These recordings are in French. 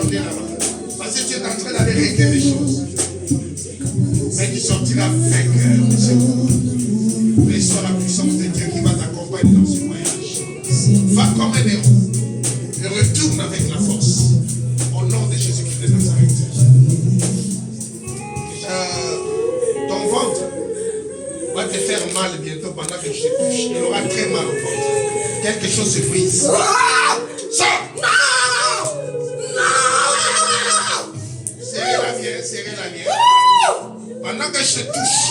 attendez là-bas. Parce que tu es en train d'aller régler les choses. Mais tu sortiras vainqueur de ce monde. Laisse-toi la puissance de Dieu qui va t'accompagner dans ce voyage. Va comme un héros. Et retourne avec la force. Au nom de Jésus-Christ de Nazareth. Ton ventre va te faire mal bientôt pendant que je te touche. Il aura très mal au ventre. Quelque chose se brise. Sors! Serrez la mienne, serrez la mienne. Pendant que je te touche.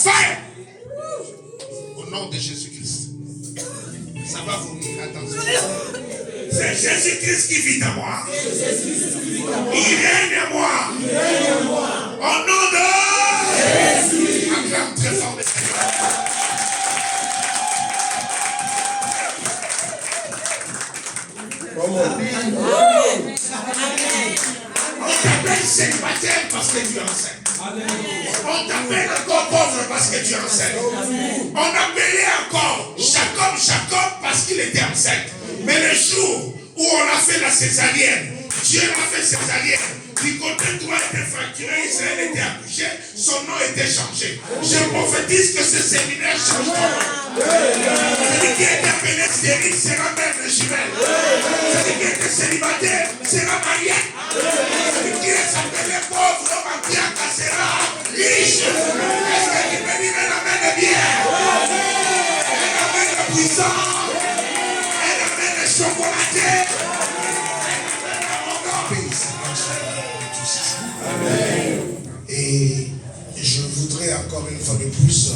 Fais! Au nom de Jésus-Christ. Ça va vomir, attention. C'est Jésus-Christ qui vit en moi. Il règne en moi. Au nom de Jésus. Acclame très fort. On t'appelle célibataire parce que tu es enceinte. On t'appelle encore pauvre parce que tu es enceinte. On appelait encore Jacob parce qu'il était enceinte. Mais le jour où on a fait la césarienne, Dieu a fait césarienne. Du côté droit était fracturé, Israël était accouché, son nom était changé. Je prophétise que ce séminaire change ton nom. Celui qui est appelé stérile sera mère de jumelle. Celui qui était célibataire sera marié. Celui qui est appelé pauvre, Mabiaka sera riche. Est-ce que tu peux dire un amen de bien? Un amen de puissant. Un amen de chocolaté. Et je voudrais encore une fois de plus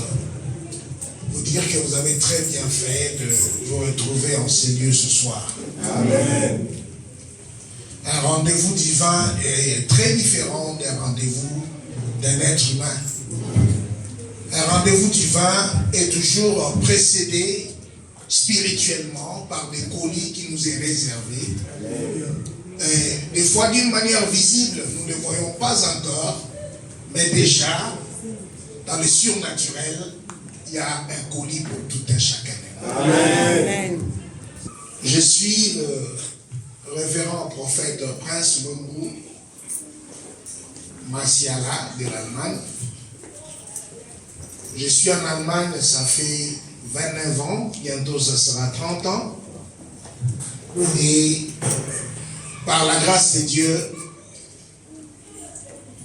vous dire que vous avez très bien fait de vous retrouver en ces lieux ce soir. Amen. Un rendez-vous divin est très différent d'un rendez-vous d'un être humain. Un rendez-vous divin est toujours précédé spirituellement par des colis qui nous est réservé. Des fois d'une manière visible, nous ne voyons pas encore, mais déjà, dans le surnaturel, il y a un colis pour tout un chacun. Amen. Je suis le révérend prophète Prince Lungu Masiala de l'Allemagne. Je suis en Allemagne, ça fait 29 ans, bientôt ça sera 30 ans. Et par la grâce de Dieu,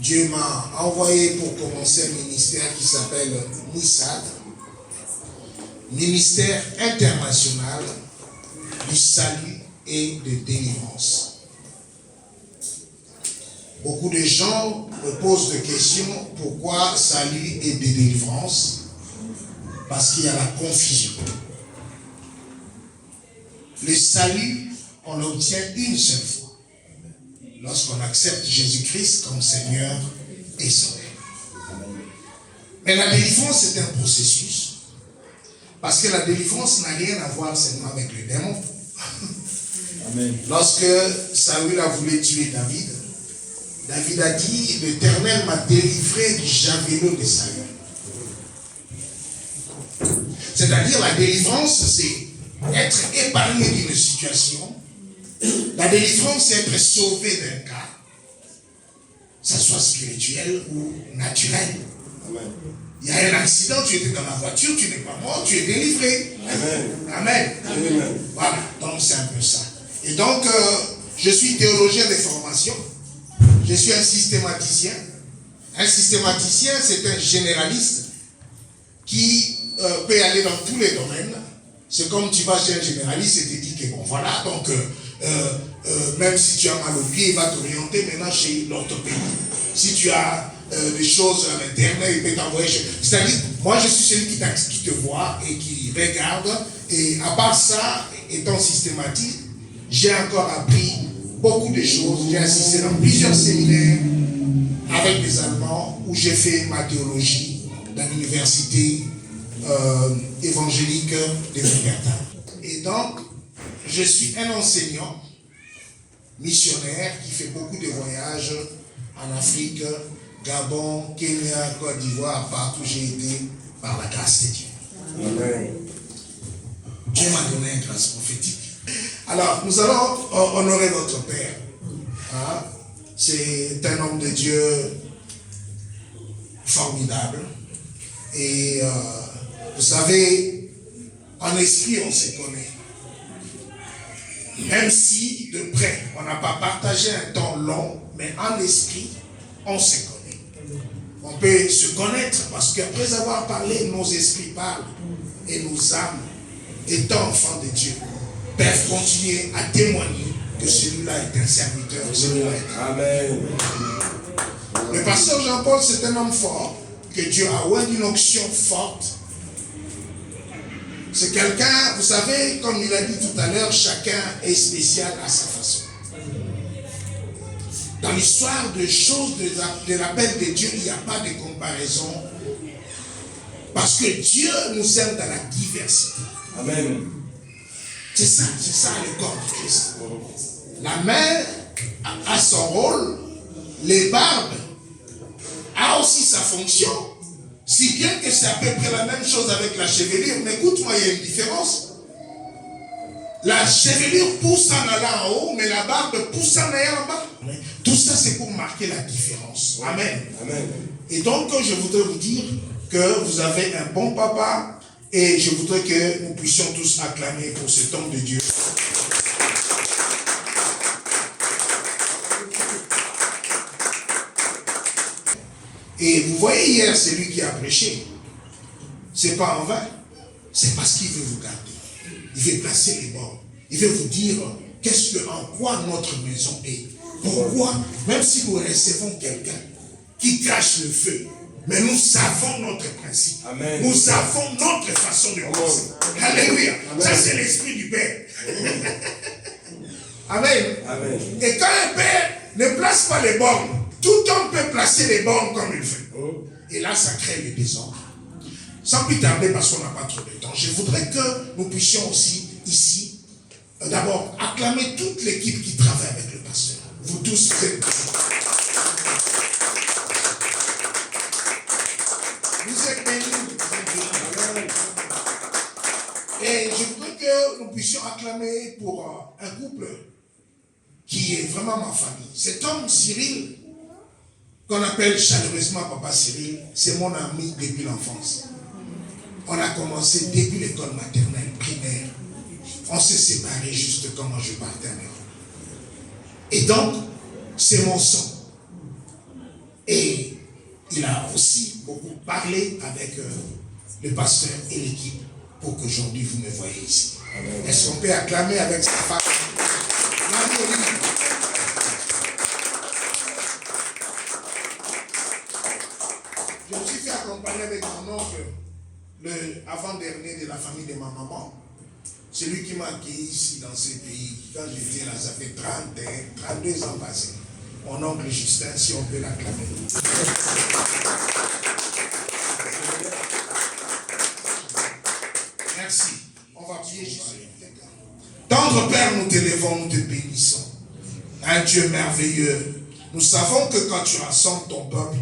Dieu m'a envoyé pour commencer un ministère qui s'appelle MISAD, ministère international du salut et de délivrance. Beaucoup de gens me posent des questions, pourquoi salut et de délivrance? Parce qu'il y a la confusion. Le salut, on l'obtient une seule fois. Lorsqu'on accepte Jésus-Christ comme Seigneur et Sauveur. Mais la délivrance, c'est un processus. Parce que la délivrance n'a rien à voir seulement avec le démon. Amen. Lorsque Saül a voulu tuer David, David a dit, l'Éternel m'a délivré du javelot de Saül. C'est-à-dire la délivrance, c'est être épargné d'une situation. La délivrance, c'est être sauvé d'un cas, que ce soit spirituel ou naturel. Amen. Il y a un accident, tu étais dans la voiture, tu n'es pas mort, tu es délivré. Amen. Amen. Amen. Voilà, donc c'est un peu ça. Et donc, je suis théologien de formation, je suis un systématicien. Un systématicien, c'est un généraliste qui peut aller dans tous les domaines. C'est comme tu vas chez un généraliste et te dit que bon, voilà, donc même si tu as mal au pied, il va t'orienter maintenant chez l'orthopédie. Si tu as des choses à l'intérieur, il peut t'envoyer chez... C'est-à-dire, moi je suis celui qui te voit et qui regarde. Et à part ça, étant systématique, j'ai encore appris beaucoup de choses. J'ai assisté dans plusieurs séminaires avec des Allemands où j'ai fait ma théologie dans l'université évangélique de Wuppertal. Et donc, je suis un enseignant, missionnaire, qui fait beaucoup de voyages en Afrique, Gabon, Kenya, Côte d'Ivoire, partout où j'ai été, par la grâce de Dieu. Amen. Dieu m'a donné une grâce prophétique. Alors, nous allons honorer notre Père. Hein? C'est un homme de Dieu formidable. Et vous savez, en esprit, on se connaît. Même si de près, on n'a pas partagé un temps long, mais en esprit, on se connaît. On peut se connaître parce qu'après avoir parlé, nos esprits parlent et nos âmes, étant enfants de Dieu, peuvent continuer à témoigner que celui-là est un serviteur. Amen. Le pasteur Jean-Paul, c'est un homme fort, que Dieu a oint d'une onction forte. C'est quelqu'un, vous savez, comme il a dit tout à l'heure, chacun est spécial à sa façon. Dans l'histoire de choses de l'appel de Dieu, il n'y a pas de comparaison. Parce que Dieu nous aime dans la diversité. Amen. C'est ça le corps de Christ. La main a son rôle, les barbes a aussi sa fonction. Si bien que c'est à peu près la même chose avec la chevelure. Mais écoute-moi, il y a une différence. La chevelure pousse en allant en haut, mais la barbe pousse en allant en bas. Tout ça, c'est pour marquer la différence. Amen. Amen. Et donc, je voudrais vous dire que vous avez un bon papa et je voudrais que nous puissions tous acclamer pour cet homme de Dieu. Et vous voyez hier, c'est lui qui a prêché. C'est pas en vain. C'est parce qu'il veut vous garder. Il veut placer les bords. Il veut vous dire en quoi notre maison est. Pourquoi, même si nous recevons quelqu'un qui cache le feu, mais nous savons notre principe. Amen. Nous avons notre façon de penser. Alléluia. Amen. Ça, c'est l'esprit du Père. Amen. Amen. Et quand un Père ne place pas les bornes, tout homme peut placer les bornes comme il veut. Et là, ça crée le désordre. Sans plus tarder, parce qu'on n'a pas trop de temps, je voudrais que nous puissions aussi, ici, d'abord, acclamer toute l'équipe qui travaille avec le pasteur. Vous tous, vous êtes bénis. Et je voudrais que nous puissions acclamer pour un couple qui est vraiment ma famille. Cet homme, Cyril, qu'on appelle chaleureusement Papa Cyril, c'est mon ami depuis l'enfance. On a commencé depuis l'école maternelle, primaire. On s'est séparés juste quand je partais en Europe. Et donc, c'est mon sang. Et il a aussi beaucoup parlé avec le pasteur et l'équipe pour qu'aujourd'hui vous me voyez ici. Est-ce qu'on peut acclamer avec sa femme? Je me suis fait accompagner avec mon oncle, le avant-dernier de la famille de ma maman. C'est lui qui m'a accueilli ici dans ce pays. Quand j'étais là, ça fait 32 ans passés. Mon oncle Justin, si on peut l'acclamer. Merci. On va prier Jésus. Tendre Père, nous t'élevons, nous te bénissons. Un Dieu merveilleux. Nous savons que quand tu rassembles ton peuple,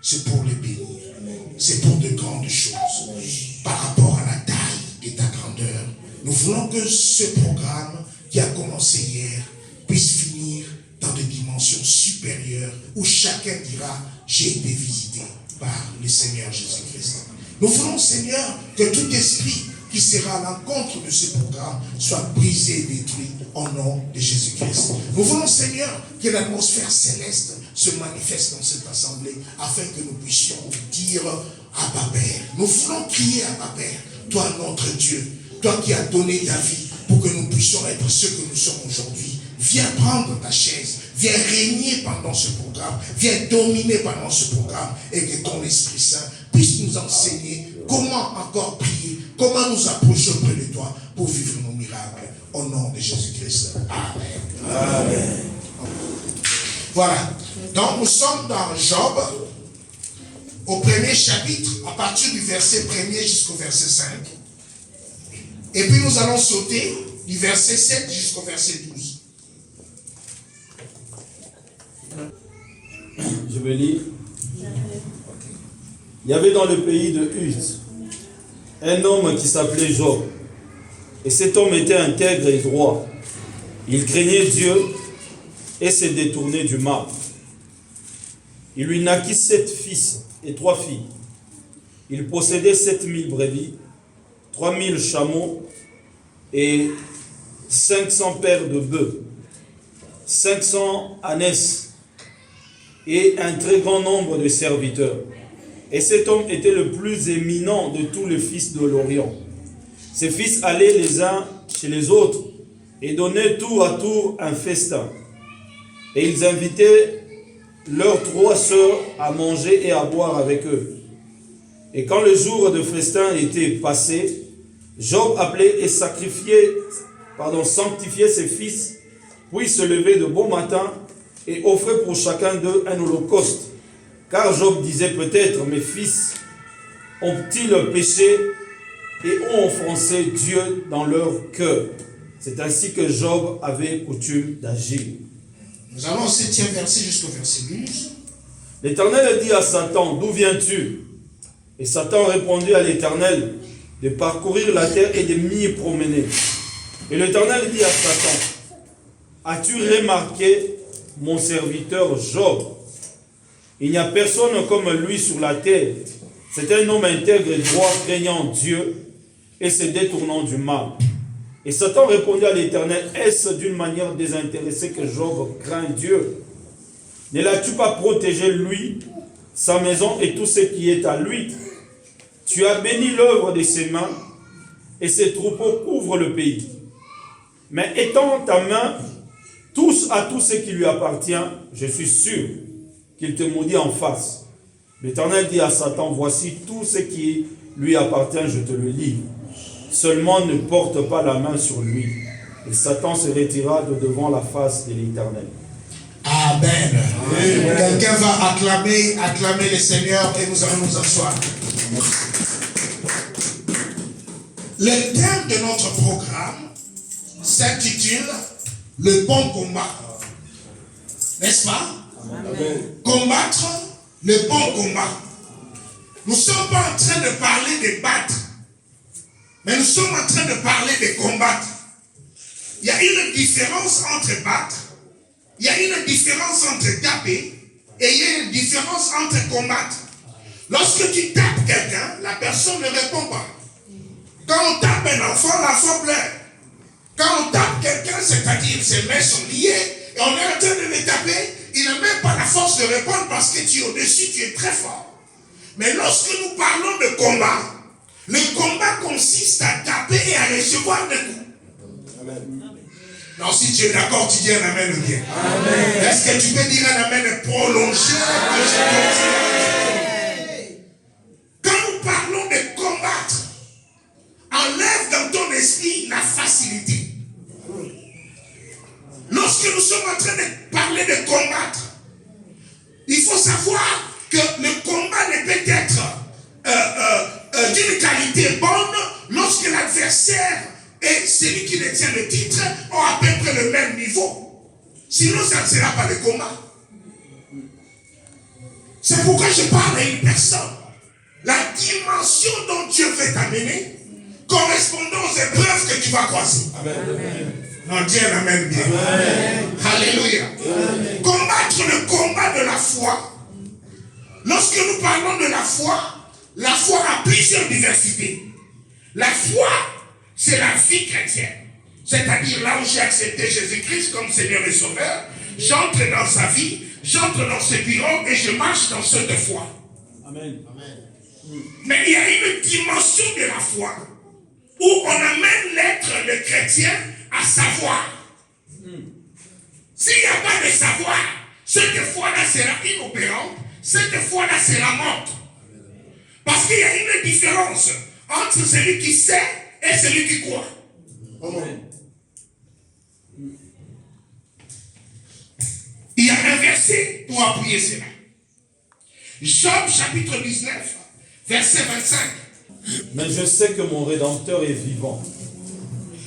c'est pour le bénir. C'est pour de grandes choses. Par rapport à la taille de ta grandeur. Nous voulons que ce programme qui a commencé hier puisse finir dans des dimensions supérieures où chacun dira, j'ai été visité par le Seigneur Jésus-Christ. Nous voulons, Seigneur, que tout esprit qui sera à l'encontre de ce programme soit brisé et détruit au nom de Jésus-Christ. Nous voulons, Seigneur, que l'atmosphère céleste se manifeste dans cette assemblée afin que nous puissions dire Abba Père. Nous voulons crier Abba Père, toi notre Dieu, toi qui as donné ta vie pour que nous puissions être ce que nous sommes aujourd'hui. Viens prendre ta chaise, viens régner pendant ce programme, viens dominer pendant ce programme et que ton Esprit Saint puisse nous enseigner comment encore prier, comment nous approcher auprès de toi pour vivre nos miracles. Au nom de Jésus-Christ. Amen. Amen. Voilà. Donc nous sommes dans Job, au premier chapitre, à partir du verset 1er jusqu'au verset 5. Et puis nous allons sauter du verset 7 jusqu'au verset 12. Je vais lire. Il y avait dans le pays de Uz un homme qui s'appelait Job. Et cet homme était intègre et droit. Il craignait Dieu et s'est détourné du mal. Il lui naquit 7 fils et 3 filles. Il possédait 7000 brebis, 3000 chameaux et 500 paires de bœufs, 500 ânesses et un très grand nombre de serviteurs. Et cet homme était le plus éminent de tous les fils de l'Orient. Ses fils allaient les uns chez les autres et donnaient tour à tour un festin. Et ils invitaient leurs 3 sœurs à manger et à boire avec eux. Et quand le jour de festin était passé, Job appelait et sanctifiait ses fils, puis se levait de bon matin et offrait pour chacun d'eux un holocauste. Car Job disait peut-être, mes fils ont-ils péché et ont offensé Dieu dans leur cœur. C'est ainsi que Job avait coutume d'agir. Nous allons au 7e verset jusqu'au verset 12. L'Éternel dit à Satan, d'où viens-tu? Et Satan répondit à l'Éternel, de parcourir la terre et de m'y promener. Et l'Éternel dit à Satan, as-tu remarqué mon serviteur Job? Il n'y a personne comme lui sur la terre. C'est un homme intègre et droit, craignant Dieu et se détournant du mal. Et Satan répondit à l'Éternel, est-ce d'une manière désintéressée que Job craint Dieu? Ne l'as-tu pas protégé lui, sa maison et tout ce qui est à lui? Tu as béni l'œuvre de ses mains et ses troupeaux couvrent le pays. Mais étends ta main à tout ce qui lui appartient, je suis sûr qu'il te maudit en face. L'Éternel dit à Satan, voici tout ce qui lui appartient, je te le livre. Seulement ne porte pas la main sur lui. Et Satan se retira de devant la face de l'Éternel. Amen. Amen. Quelqu'un va acclamer le Seigneur et nous allons nous asseoir. Le thème de notre programme s'intitule le bon combat. N'est-ce pas? Amen. Combattre le bon combat. Nous ne sommes pas en train de parler de battre, mais nous sommes en train de parler de combattre. Il y a une différence entre battre, il y a une différence entre taper, et il y a une différence entre combattre. Lorsque tu tapes quelqu'un, la personne ne répond pas. Quand on tape un enfant, l'enfant pleure. Quand on tape quelqu'un, c'est-à-dire ses mains sont liées, et on est en train de le taper, il n'a même pas la force de répondre parce que tu es au-dessus, tu es très fort. Mais lorsque nous parlons de combat, le combat consiste à taper et à recevoir des coups. Amen. Non, si tu es d'accord, tu dis un amen ou bien. Amen. Est-ce que tu peux dire un amen prolongé? Quand nous parlons de combattre, enlève dans ton esprit la facilité. Lorsque nous sommes en train de parler de combattre, il faut savoir que le combat ne peut être d'une qualité bonne lorsque l'adversaire et celui qui détient le titre ont à peu près le même niveau. Sinon, ça ne sera pas le combat. C'est pourquoi je parle à une personne. La dimension dont Dieu veut t'amener correspondant aux épreuves que tu vas croiser. Amen. Non, Dieu l'amène bien. Amen. Alléluia. Amen. Combattre le combat de la foi. Lorsque nous parlons de la foi a plusieurs diversités. La foi, c'est la vie chrétienne. C'est-à-dire là où j'ai accepté Jésus-Christ comme Seigneur et Sauveur, j'entre dans sa vie, j'entre dans ses bureaux et je marche dans ceux de foi. Amen. Mais il y a une dimension de la foi où on amène l'être le chrétien à savoir. S'il n'y a pas de savoir, cette foi-là sera inopérante, cette foi-là sera morte. Parce qu'il y a une différence entre celui qui sait et celui qui croit. Amen. Il y a un verset pour appuyer cela. Job chapitre 19, verset 25. Mais je sais que mon Rédempteur est vivant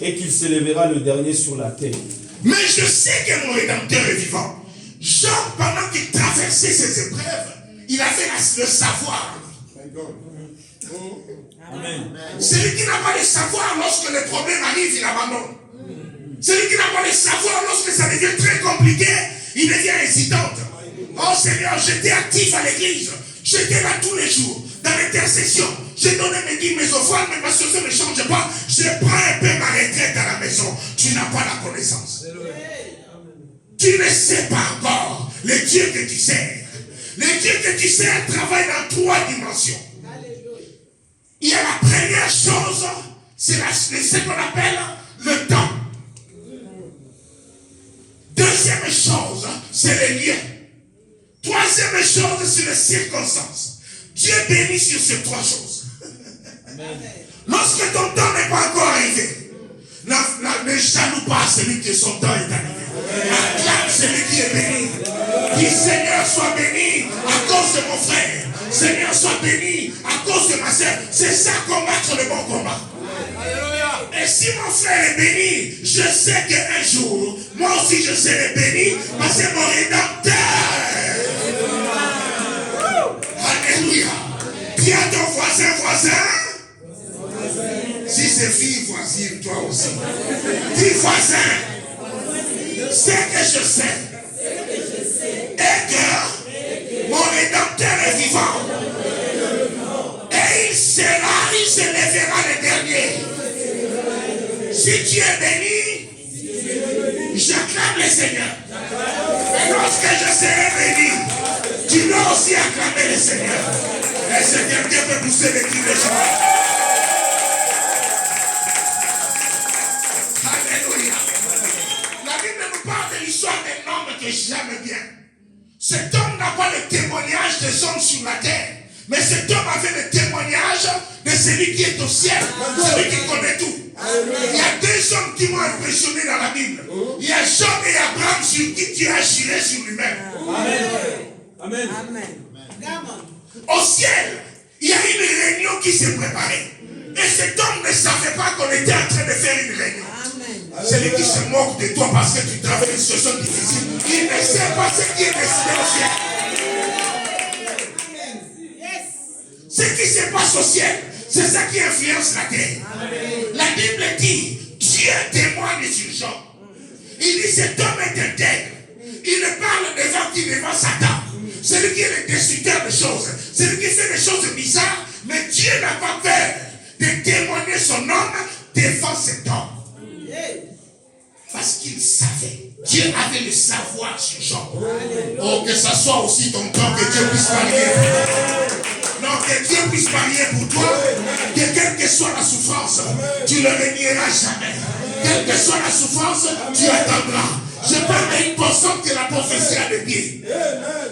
et qu'il s'élèvera le dernier sur la terre. Mais je sais que mon Rédempteur est vivant. Job, pendant qu'il traversait ces épreuves, il avait le savoir. Amen. Celui qui n'a pas le savoir, lorsque le problème arrive, il abandonne. Celui qui n'a pas le savoir, lorsque ça devient très compliqué, il devient hésitante. Oh Seigneur, j'étais actif à l'église. J'étais là tous les jours, dans l'intercession. J'ai donné mes dîmes, mes offrandes, mais ma situation ne change pas. Je prends un peu ma retraite à la maison. Tu n'as pas la connaissance. Tu ne sais pas encore le Dieu que tu sers. Le Dieu que tu sers travaille dans 3 dimensions. Il y a la première chose, c'est ce qu'on appelle le temps. Deuxième chose, c'est le lien. Troisième chose, c'est les circonstances. Dieu bénit sur ces 3 choses. Lorsque ton temps n'est pas encore arrivé, ne jaloux pas celui que son temps est arrivé. Acclame celui qui est béni. Dis Seigneur, sois béni à cause de mon frère. Seigneur, sois béni à cause de ma soeur. C'est ça combattre le bon combat. Et si mon frère est béni, je sais qu'un jour, moi aussi je serai béni parce que mon Rédempteur. Alléluia. Dis à ton voisin. Si c'est fille, voisine, toi aussi. Dis voisin. C'est que je sais. Et que mon Rédempteur est vivant. Et il se lèvera le dernier. Si tu es béni, j'acclame le Seigneur. Et lorsque je serai béni, tu dois aussi acclamer le Seigneur. Est-ce que quelqu'un peut pousser les cris de joie? Alléluia. La Bible nous parle de l'histoire d'un homme que j'aime bien. Cet homme n'a pas le témoignage des hommes sur la terre. Mais cet homme avait le témoignage de celui qui est au ciel, celui qui connaît tout. Il y a 2 hommes qui m'ont impressionné dans la Bible. Il y a Job et Abraham sur qui Dieu a juré sur lui-même. Amen. Au ciel, il y a une réunion qui s'est préparée. Et cet homme ne savait pas qu'on était en train de faire une réunion. Celui qui se moque de toi parce que tu traverses une situation difficile, il ne sait pas ce qui est décidé au ciel. Ce qui se passe au ciel, c'est ça qui influence la terre. La Bible dit, Dieu témoigne sur Job. Il dit, cet homme est intègre. Il ne parle devant qui? Devant Satan. Celui qui est le destructeur de choses. Celui qui fait des choses bizarres. Mais Dieu n'a pas peur de témoigner son homme devant cet homme. Parce qu'il savait. Dieu avait le savoir sur Job. Oh, que ça soit aussi ton temps, que Dieu puisse parler. Non, que Dieu puisse parler pour toi. Que quelle que soit la souffrance, tu ne le renieras jamais. Quelle que soit la souffrance, tu attendras. Je parle à une personne que la prophétie a de pied.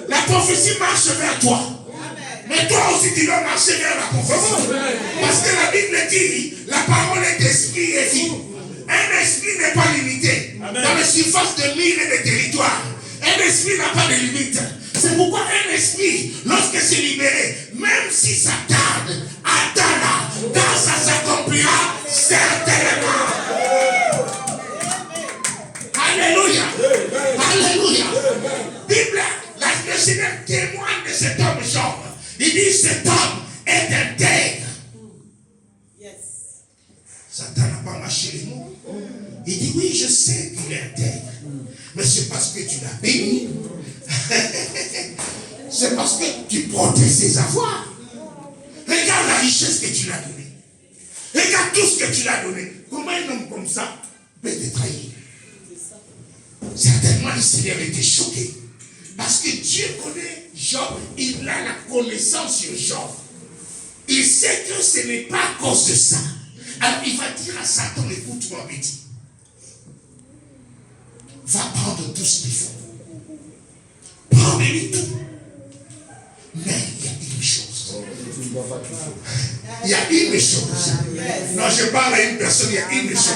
La prophétie marche vers toi. Mais toi aussi, tu dois marcher vers la prophétie. Parce que la Bible dit, la parole est esprit et vie. Un esprit n'est pas limité. Dans les surfaces de mille et de territoires. Un esprit n'a pas de limite. C'est pourquoi un esprit, lorsque c'est libéré, même si ça tarde, attends-là, quand ça s'accomplira, certainement. Alléluia. Alléluia. Bible, le Seigneur témoigne de cet homme Job. Il dit, cet homme est intègre. Satan n'a pas marché les mots. Il dit, oui, je sais qu'il est intègre. Mais c'est parce que tu l'as béni. C'est parce que tu protèges ses avoirs. Regarde la richesse que tu l'as donnée. Regarde tout ce que tu l'as donné. Comment un homme comme ça peut te trahir? Certainement le Seigneur était choqué. Parce que Dieu connaît Job. Il a la connaissance sur Job. Il sait que ce n'est pas à cause de ça. Alors il va dire à Satan, écoute-moi, petit. Va prendre tout ce qu'il faut. Prends-lui tout. Mais il y a une chose. Il y a une chose. Non, je parle à une personne, il y a une chose.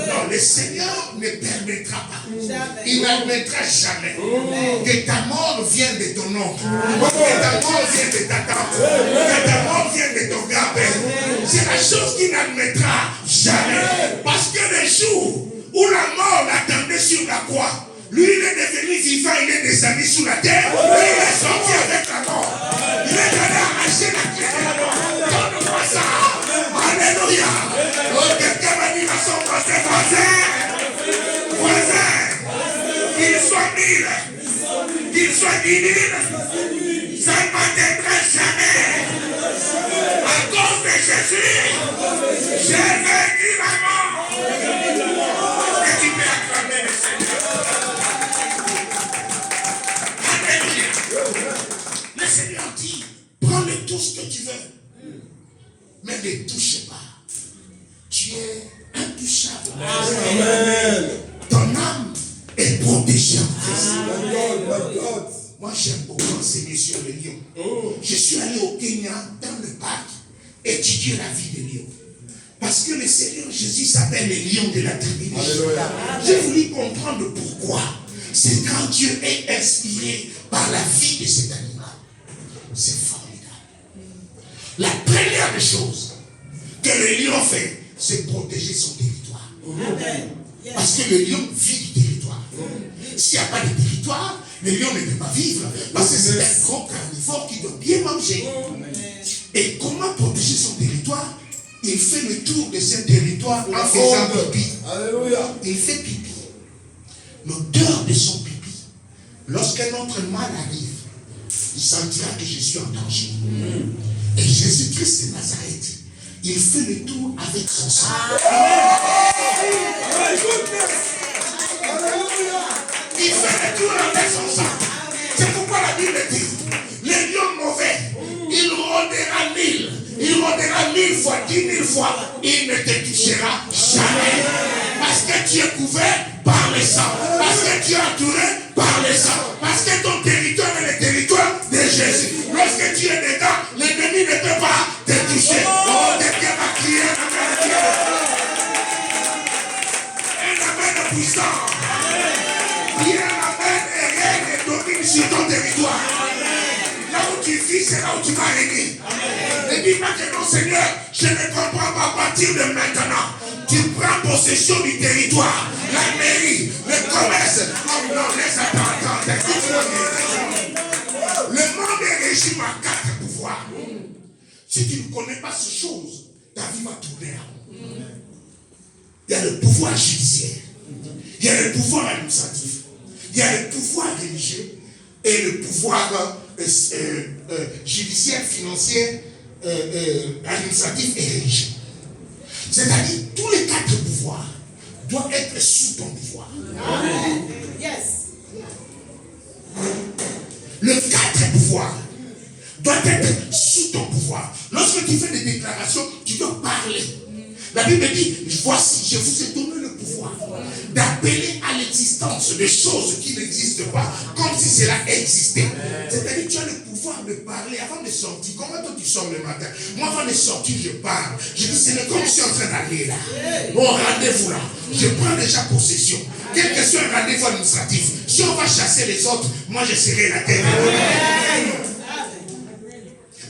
Non, le Seigneur ne permettra pas. Il n'admettra jamais que ta mort vienne de ton oncle, que ta mort vienne de ta tante, que ta mort vienne de ton grand-père. C'est la chose qu'il n'admettra jamais. Parce que le jour où la mort l'attendait sur la croix, lui, il est devenu vivant, il est descendu sous la terre, et il est sorti avec la mort. Il est allé arracher la clé de la mort. Donne-moi ça. Alléluia. Oh, quelqu'un va dire à son voisin, Prends-le tout ce que tu veux. Mais ne touche pas. Tu es intouchable. Amen. Ton âme est protégée en Christ. Moi, j'aime beaucoup enseigner sur les lions. Je suis allé au Kenya, dans le parc, étudier la vie des lions. Parce que le Seigneur Jésus s'appelle les lions de la tribu de Juda. J'ai voulu comprendre pourquoi. C'est quand Dieu est inspiré par la vie de cet animal. C'est formidable. La première des choses que le lion fait, c'est protéger son territoire. Parce que le lion vit du territoire. S'il n'y a pas de territoire, le lion ne peut pas vivre. Parce que c'est un gros carnivore qui doit bien manger. Et comment protéger son territoire? Il fait le tour de ce territoire en faisant pipi. Alléluia. Il fait pipi. L'odeur de son pipi, lorsqu'un autre mal arrive, il sentira que je suis en danger. Et Jésus-Christ de Nazareth, il fait le tour avec son sang. Il fait le tour avec son sang. C'est pourquoi la Bible dit, les lions mauvais, il rôdera 1000. Il rôdera 1000 fois, 10 000 fois. Il ne te touchera jamais. Parce que tu es couvert par le sang. Parce que tu es entouré par le sang. Parce que ton territoire est le territoire de Jésus. Lorsque tu es dedans, l'ennemi ne peut pas te toucher. Oh, quelqu'un va crier un amen puissant. Bien amen et règne et domine sur ton territoire. Là où tu vis, c'est là où tu vas régner. Ne dis pas que non, Seigneur, je ne comprends pas à partir de maintenant. Tu prends possession du territoire, la mairie, le commerce. Oh non, laisse attendre. Le monde est régi par 4 pouvoirs. Si tu ne connais pas ces choses, ta vie va tourner à rond. Il y a le pouvoir judiciaire, il y a le pouvoir administratif, il y a le pouvoir religieux et le pouvoir judiciaire, financier, administratif et religieux. C'est-à-dire, tous les 4 pouvoirs doivent être sous ton pouvoir. Amen. Yes. Le 4 pouvoirs doit être sous ton pouvoir. Lorsque tu fais des déclarations, tu dois parler. La Bible dit, voici, je vous ai donné le pouvoir d'appeler à l'existence des choses qui n'existent pas, comme si cela existait. C'est-à-dire, tu as le pouvoir de parler avant de sortir. Comment toi tu sors le matin? Moi, avant de sortir, je parle. Je dis, c'est comme je suis en train d'aller là. Mon rendez-vous là. Je prends déjà possession. Quel que soit un rendez-vous administratif, si on va chasser les autres, moi je serai la terre.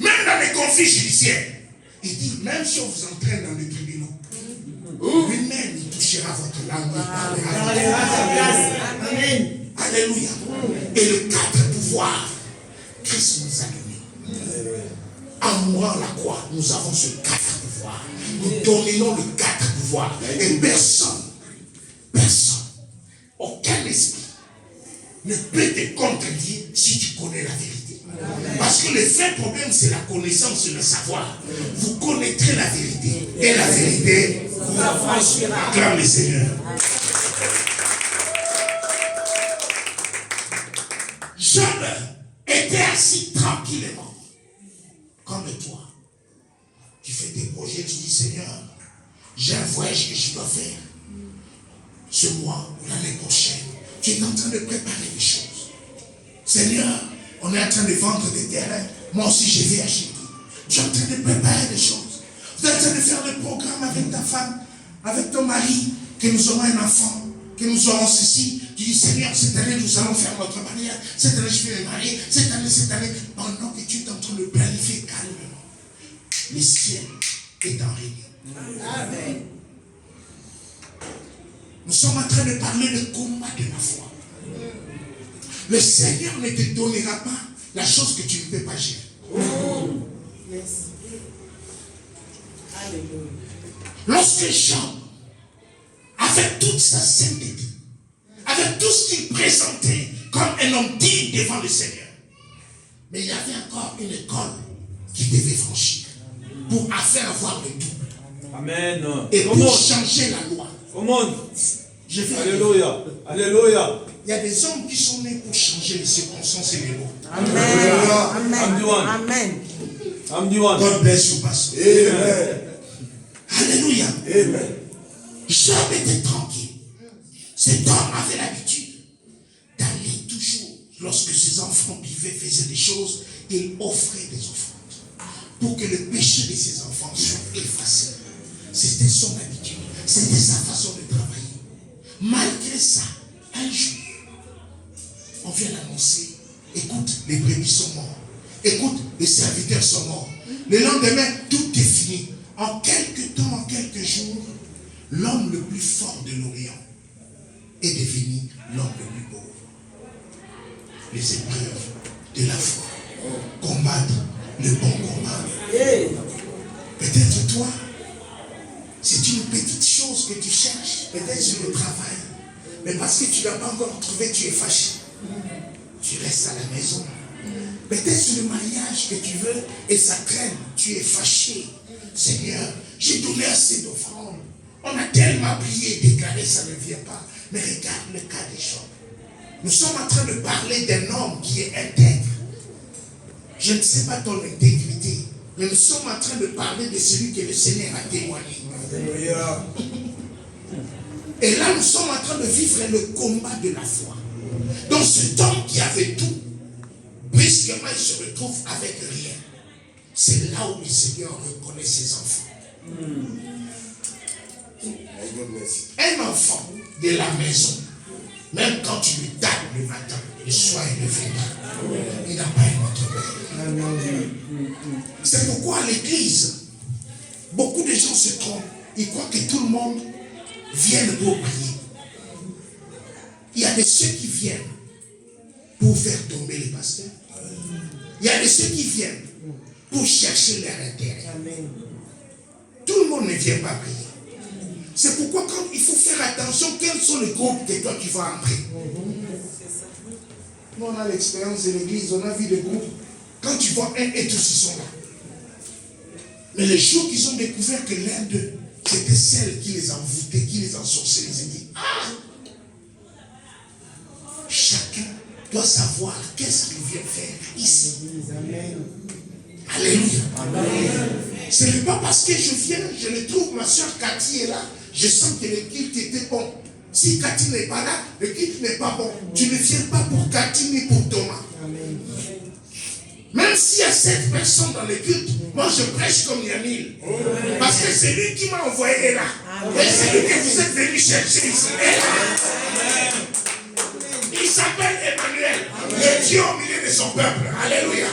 Même dans les conflits judiciaires, il dit, même si on vous entraîne dans les tribunaux, lui-même il touchera votre langue. Alléluia. Et le 4 pouvoirs, Christ nous a donné. En mourant à la croix, nous avons ce 4 pouvoirs. Nous dominons le 4 pouvoirs. Et personne, aucun esprit ne peut te contredire si tu connais la vérité. Parce que le vrai problème, c'est la connaissance et le savoir. Vous connaîtrez la vérité. Et la vérité vous affranchira. Acclame le Seigneur. Job était assis tranquillement, comme toi. Tu fais tes projets, tu dis, Seigneur, j'ai un voyage que je dois faire ce mois ou l'année prochaine. Tu es en train de préparer des choses. Seigneur, on est en train de vendre des terrains. Moi aussi, je vais acheter. Tu es en train de préparer des choses. Vous êtes en train de faire le programme avec ta femme, avec ton mari, que nous aurons un enfant, que nous aurons ceci. Tu dis, Seigneur, cette année, nous allons faire notre mariage. Cette année, je vais me marier. Cette année. Pendant que tu es en train de planifier calmement, le ciel est en réunion. Amen. Nous sommes en train de parler de combat de la foi. Le Seigneur ne te donnera pas la chose que tu ne peux pas gérer. Yes. Lorsque Jean, avec toute sa sainteté, avec tout ce qu'il présentait comme un homme digne devant le Seigneur, mais il y avait encore une école qu'il devait franchir pour faire avoir le double. Amen. Et pour changer la loi. Alléluia. Alléluia. Il y a des hommes qui sont nés pour changer les circonstances et les lois. Amen. Amen. Amen. God bless you, pastor. Amen. Alléluia. Amen. Job était tranquille. Cet homme avait l'habitude d'aller toujours, lorsque ses enfants vivaient, faisaient des choses, il offrait des offrandes pour que le péché de ses enfants soit effacé. C'était son habitude. C'était sa façon de travailler. Malgré ça, un jour, on vient l'annoncer. Écoute, les brebis sont morts. Écoute, les serviteurs sont morts. Le lendemain, tout est fini. En quelques temps, en quelques jours, l'homme le plus fort de l'Orient est devenu l'homme le plus pauvre. Les épreuves de la foi. Combattre le bon combat. Peut-être toi, c'est une petite chose que tu cherches, peut-être sur le travail. Mais parce que tu ne l'as pas encore trouvé, tu es fâché. Tu restes à la maison. Peut-être sur le mariage que tu veux et ça traîne, tu es fâché. Seigneur, j'ai donné assez d'offrandes. On a tellement prié, déclaré, ça ne vient pas. Mais regarde le cas des Job. Nous sommes en train de parler d'un homme qui est intègre. Je ne sais pas ton intégrité, mais nous sommes en train de parler de celui que le Seigneur a témoigné. Alléluia. Et là, nous sommes en train de vivre le combat de la foi. Donc cet homme qui avait tout, brusquement il se retrouve avec rien. C'est là où le Seigneur reconnaît ses enfants. Un enfant de la maison, même quand tu lui tapes le matin, le soir il ne fait pas. Il n'a pas un autre père. C'est pourquoi à l'église, beaucoup de gens se trompent. Ils croient que tout le monde vient pour prier. Il y a de ceux qui viennent pour faire tomber les pasteurs. Il y a de ceux qui viennent pour chercher leur intérêt. Tout le monde ne vient pas prier. C'est pourquoi quand il faut faire attention, quels sont les groupes que toi tu vas entrer. Nous on a l'expérience de l'église, on a vu des groupes. Quand tu vois un et tous ils sont là. Mais le jour qu'ils ont découvert que l'un d'eux, c'était celle qui les envoûtait, qui les ensorcelait, ils ont dit, ah! Chacun doit savoir qu'est-ce qu'il vient faire ici. Alléluia. Ce n'est pas parce que je viens, je le trouve, ma soeur Cathy est là, je sens que le culte était bon. Si Cathy n'est pas là, le culte n'est pas bon. Tu ne viens pas pour Cathy ni pour Thomas. Même s'il y a 7 personnes dans le culte, moi je prêche comme Yamil. Parce que c'est lui qui m'a envoyé est là. Et c'est lui que vous êtes venu chercher ici. Est là. Il s'appelle Emmanuel, le Dieu au milieu de son peuple. Alléluia.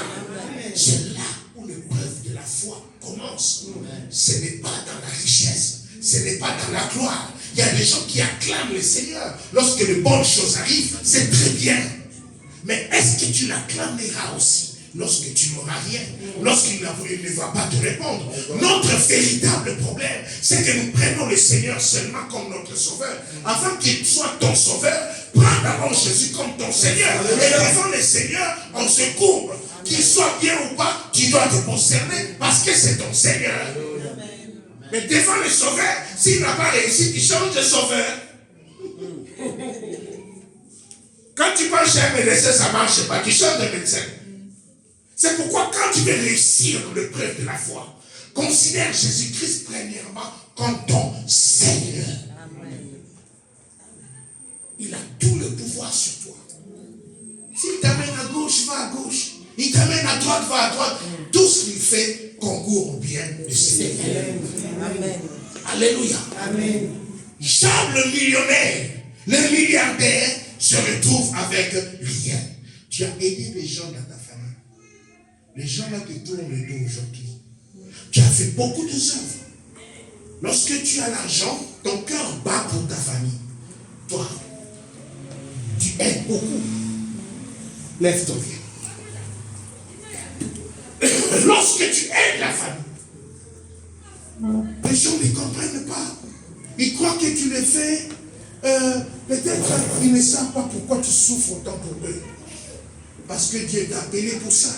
C'est là où l'épreuve de la foi commence. Ce n'est pas dans la richesse, ce n'est pas dans la gloire. Il y a des gens qui acclament le Seigneur. Lorsque de bonnes choses arrivent, c'est très bien. Mais est-ce que tu l'acclameras aussi lorsque tu n'auras rien, lorsqu'il ne va pas te répondre? Notre véritable problème, c'est que nous prenons le Seigneur seulement comme notre sauveur. Afin qu'il soit ton sauveur, prends d'abord Jésus comme ton Seigneur. Et devant le Seigneur, on se courbe. Qu'il soit bien ou pas, tu dois te concerner parce que c'est ton Seigneur. Mais devant le sauveur, s'il n'a pas réussi, tu changes de sauveur. Quand tu penses chez un médecin, ça ne marche pas, tu changes de médecin. C'est pourquoi quand tu veux réussir l'épreuve de la foi, considère Jésus-Christ premièrement comme ton Seigneur. Il a tout le pouvoir sur toi. S'il t'amène à gauche, va à gauche. Il t'amène à droite, va à droite. Tout ce qu'il fait concourt au bien de Seigneur. Amen. Alléluia. Amen. Job le millionnaire, le milliardaire se retrouve avec rien. Tu as aidé des gens dans ta famille. Les gens là te tournent le dos aujourd'hui. Tu as fait beaucoup de œuvres. Lorsque tu as l'argent, ton cœur bat pour ta famille. Toi, tu aides beaucoup. Lève ton pied. Lorsque tu aides la famille, les gens ne comprennent pas. Ils croient que tu le fais. Peut-être ils ne savent pas pourquoi tu souffres autant pour eux. Parce que Dieu t'a appelé pour ça.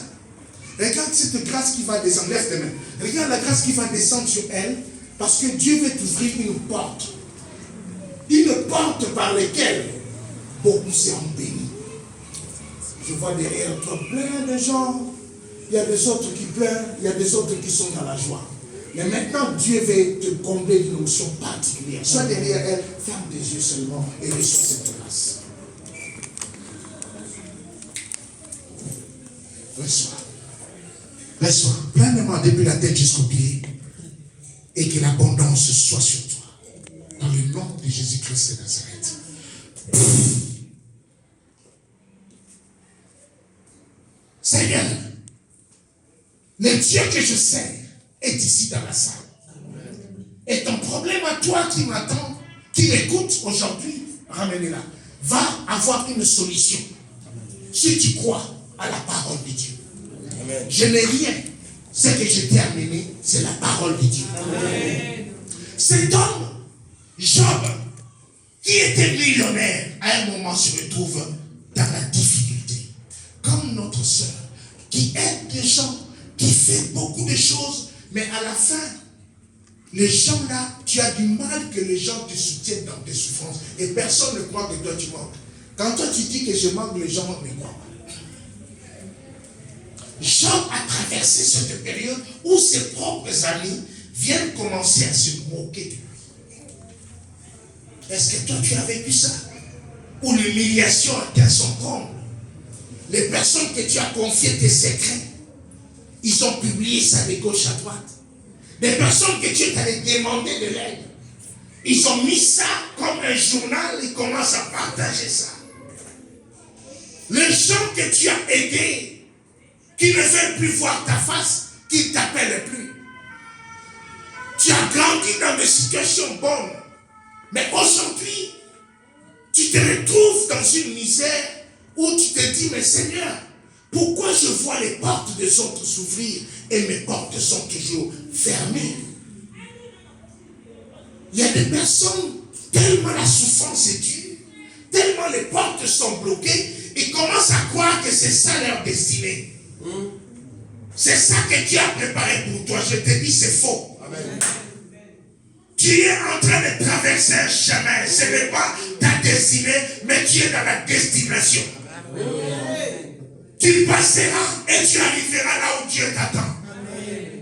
Regarde cette grâce qui va descendre. Lève tes mains. Regarde la grâce qui va descendre sur elle. Parce que Dieu veut t'ouvrir une porte. Une porte par laquelle beaucoup seront bénis. Je vois derrière toi plein de gens. Il y a des autres qui pleurent, il y a des autres qui sont dans la joie. Mais maintenant, Dieu veut te combler d'une onction particulière. Sois derrière elle, ferme tes yeux seulement et reçois cette grâce. Reçois. Reçois pleinement depuis la tête jusqu'aux pieds et que l'abondance soit sur toi. Dans le nom de Jésus-Christ de Nazareth. Seigneur, le Dieu que je sers est ici dans la salle. Et ton problème à toi qui m'attend, qui m'écoute aujourd'hui, ramène-la, va avoir une solution. Si tu crois à la parole de Dieu. Amen. Je n'ai rien. Ce que je t'ai amené, c'est la parole de Dieu. Amen. Cet homme, Job, qui était millionnaire, à un moment se retrouve dans la difficulté. Comme notre sœur, qui aide des gens, qui fait beaucoup de choses, mais à la fin, les gens là, tu as du mal que les gens te soutiennent dans tes souffrances. Et personne ne croit que toi tu manques. Quand toi tu dis que je manque, les gens ne croient pas. Job a traversé cette période où ses propres amis viennent commencer à se moquer de lui. Est-ce que toi tu as vécu ça? Où l'humiliation a été à son comble. Les personnes que tu as confié tes secrets, ils ont publié ça de gauche à droite. Des personnes que tu es allé demander de l'aide, ils ont mis ça comme un journal, ils commencent à partager ça. Les gens que tu as aidés, qui ne veulent plus voir ta face, qui ne t'appellent plus. Tu as grandi dans des situations bonnes, mais aujourd'hui, tu te retrouves dans une misère où tu te dis, mais Seigneur, pourquoi je vois les portes des autres s'ouvrir et mes portes sont toujours fermées? Il y a des personnes, tellement la souffrance est dure, tellement les portes sont bloquées, ils commencent à croire que c'est ça leur destinée. C'est ça que Dieu a préparé pour toi. Je te dis, c'est faux. Amen. Tu es en train de traverser un chemin. Ce n'est pas ta destinée, mais tu es dans la destination. Amen. Tu passeras et tu arriveras là où Dieu t'attend.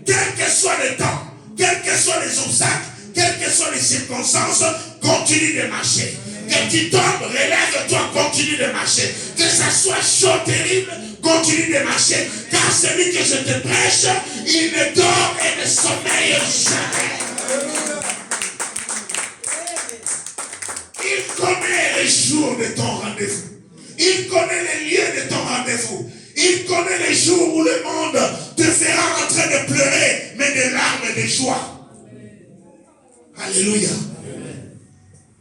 Quel que soit le temps, quels que soient les obstacles, quelles que soient les circonstances, continue de marcher. Que tu tombes, relève-toi, continue de marcher. Que ça soit chaud, terrible, continue de marcher. Car celui que je te prêche, il ne dort et ne sommeille jamais. Il connaît les jours de ton rendez-vous. Il connaît les lieux de ton rendez-vous. Il connaît les jours où le monde te fera en train de pleurer, mais de larmes et de joie. Alléluia.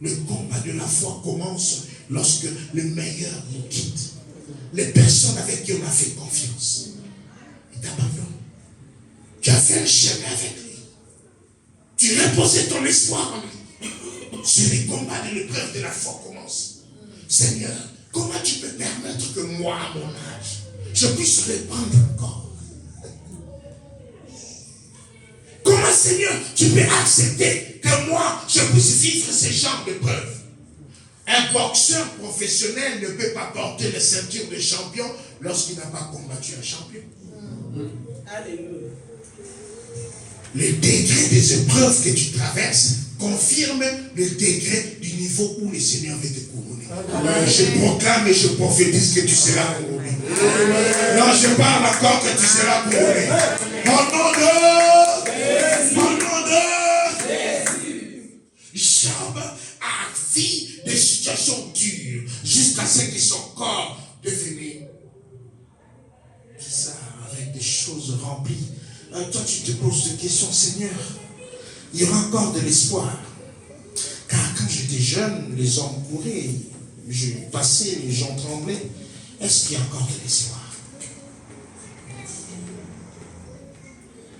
Le combat de la foi commence lorsque le meilleur nous quitte. Les personnes avec qui on a fait confiance, ils t'abandonnent. Tu as fait un chemin avec lui. Tu reposais ton espoir en lui. C'est le combat de l'épreuve de la foi commence. Seigneur, comment tu peux permettre que moi, à mon âge, je puisse répandre encore? Comment, Seigneur, tu peux accepter que moi, je puisse vivre ce genre d'épreuve? Un boxeur professionnel ne peut pas porter les ceintures de champion lorsqu'il n'a pas combattu un champion. Alléluia. Le degré des épreuves que tu traverses confirme le degré du niveau où le Seigneur veut te couronner. Je proclame et je prophétise que tu seras couronné. Non, je parle encore que tu seras couronné. Au nom de Jésus. Job a vécu des situations dures jusqu'à ce que son corps devenait bizarre avec des choses remplies. Toi, tu te poses des questions, Seigneur. Il y aura encore de l'espoir. Car quand j'étais jeune, les hommes couraient, je passais, les gens tremblaient. Est-ce qu'il y a encore de l'espoir?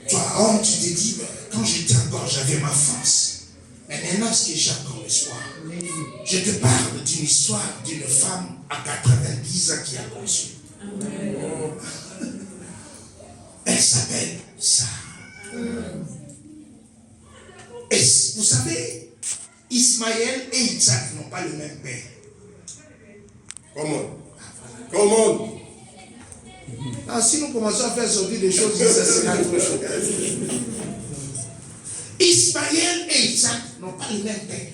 Toi, homme, tu te dis, quand j'étais encore, j'avais ma force. Mais maintenant, est-ce que j'ai encore l'espoir? Je te parle d'une histoire d'une femme à 90 ans qui a conçu. Elle s'appelle Sarah. Et vous savez, Ismaël et Isaac n'ont pas le même père. Comment? Comment? Ah, si nous commençons à faire sortir des choses, ça sera trop chaud. Ismaël et Isaac n'ont pas le même père.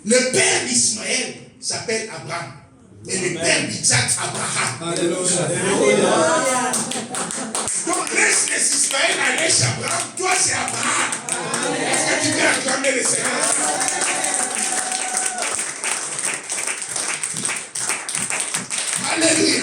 Le père d'Ismaël s'appelle Abraham. Et le père d'Isaac, Abraham. Alléluia. Donc laisse les Ismaël aller chez Abraham. Toi, c'est Abraham. Est-ce que tu peux acclamer le Seigneur? Alléluia.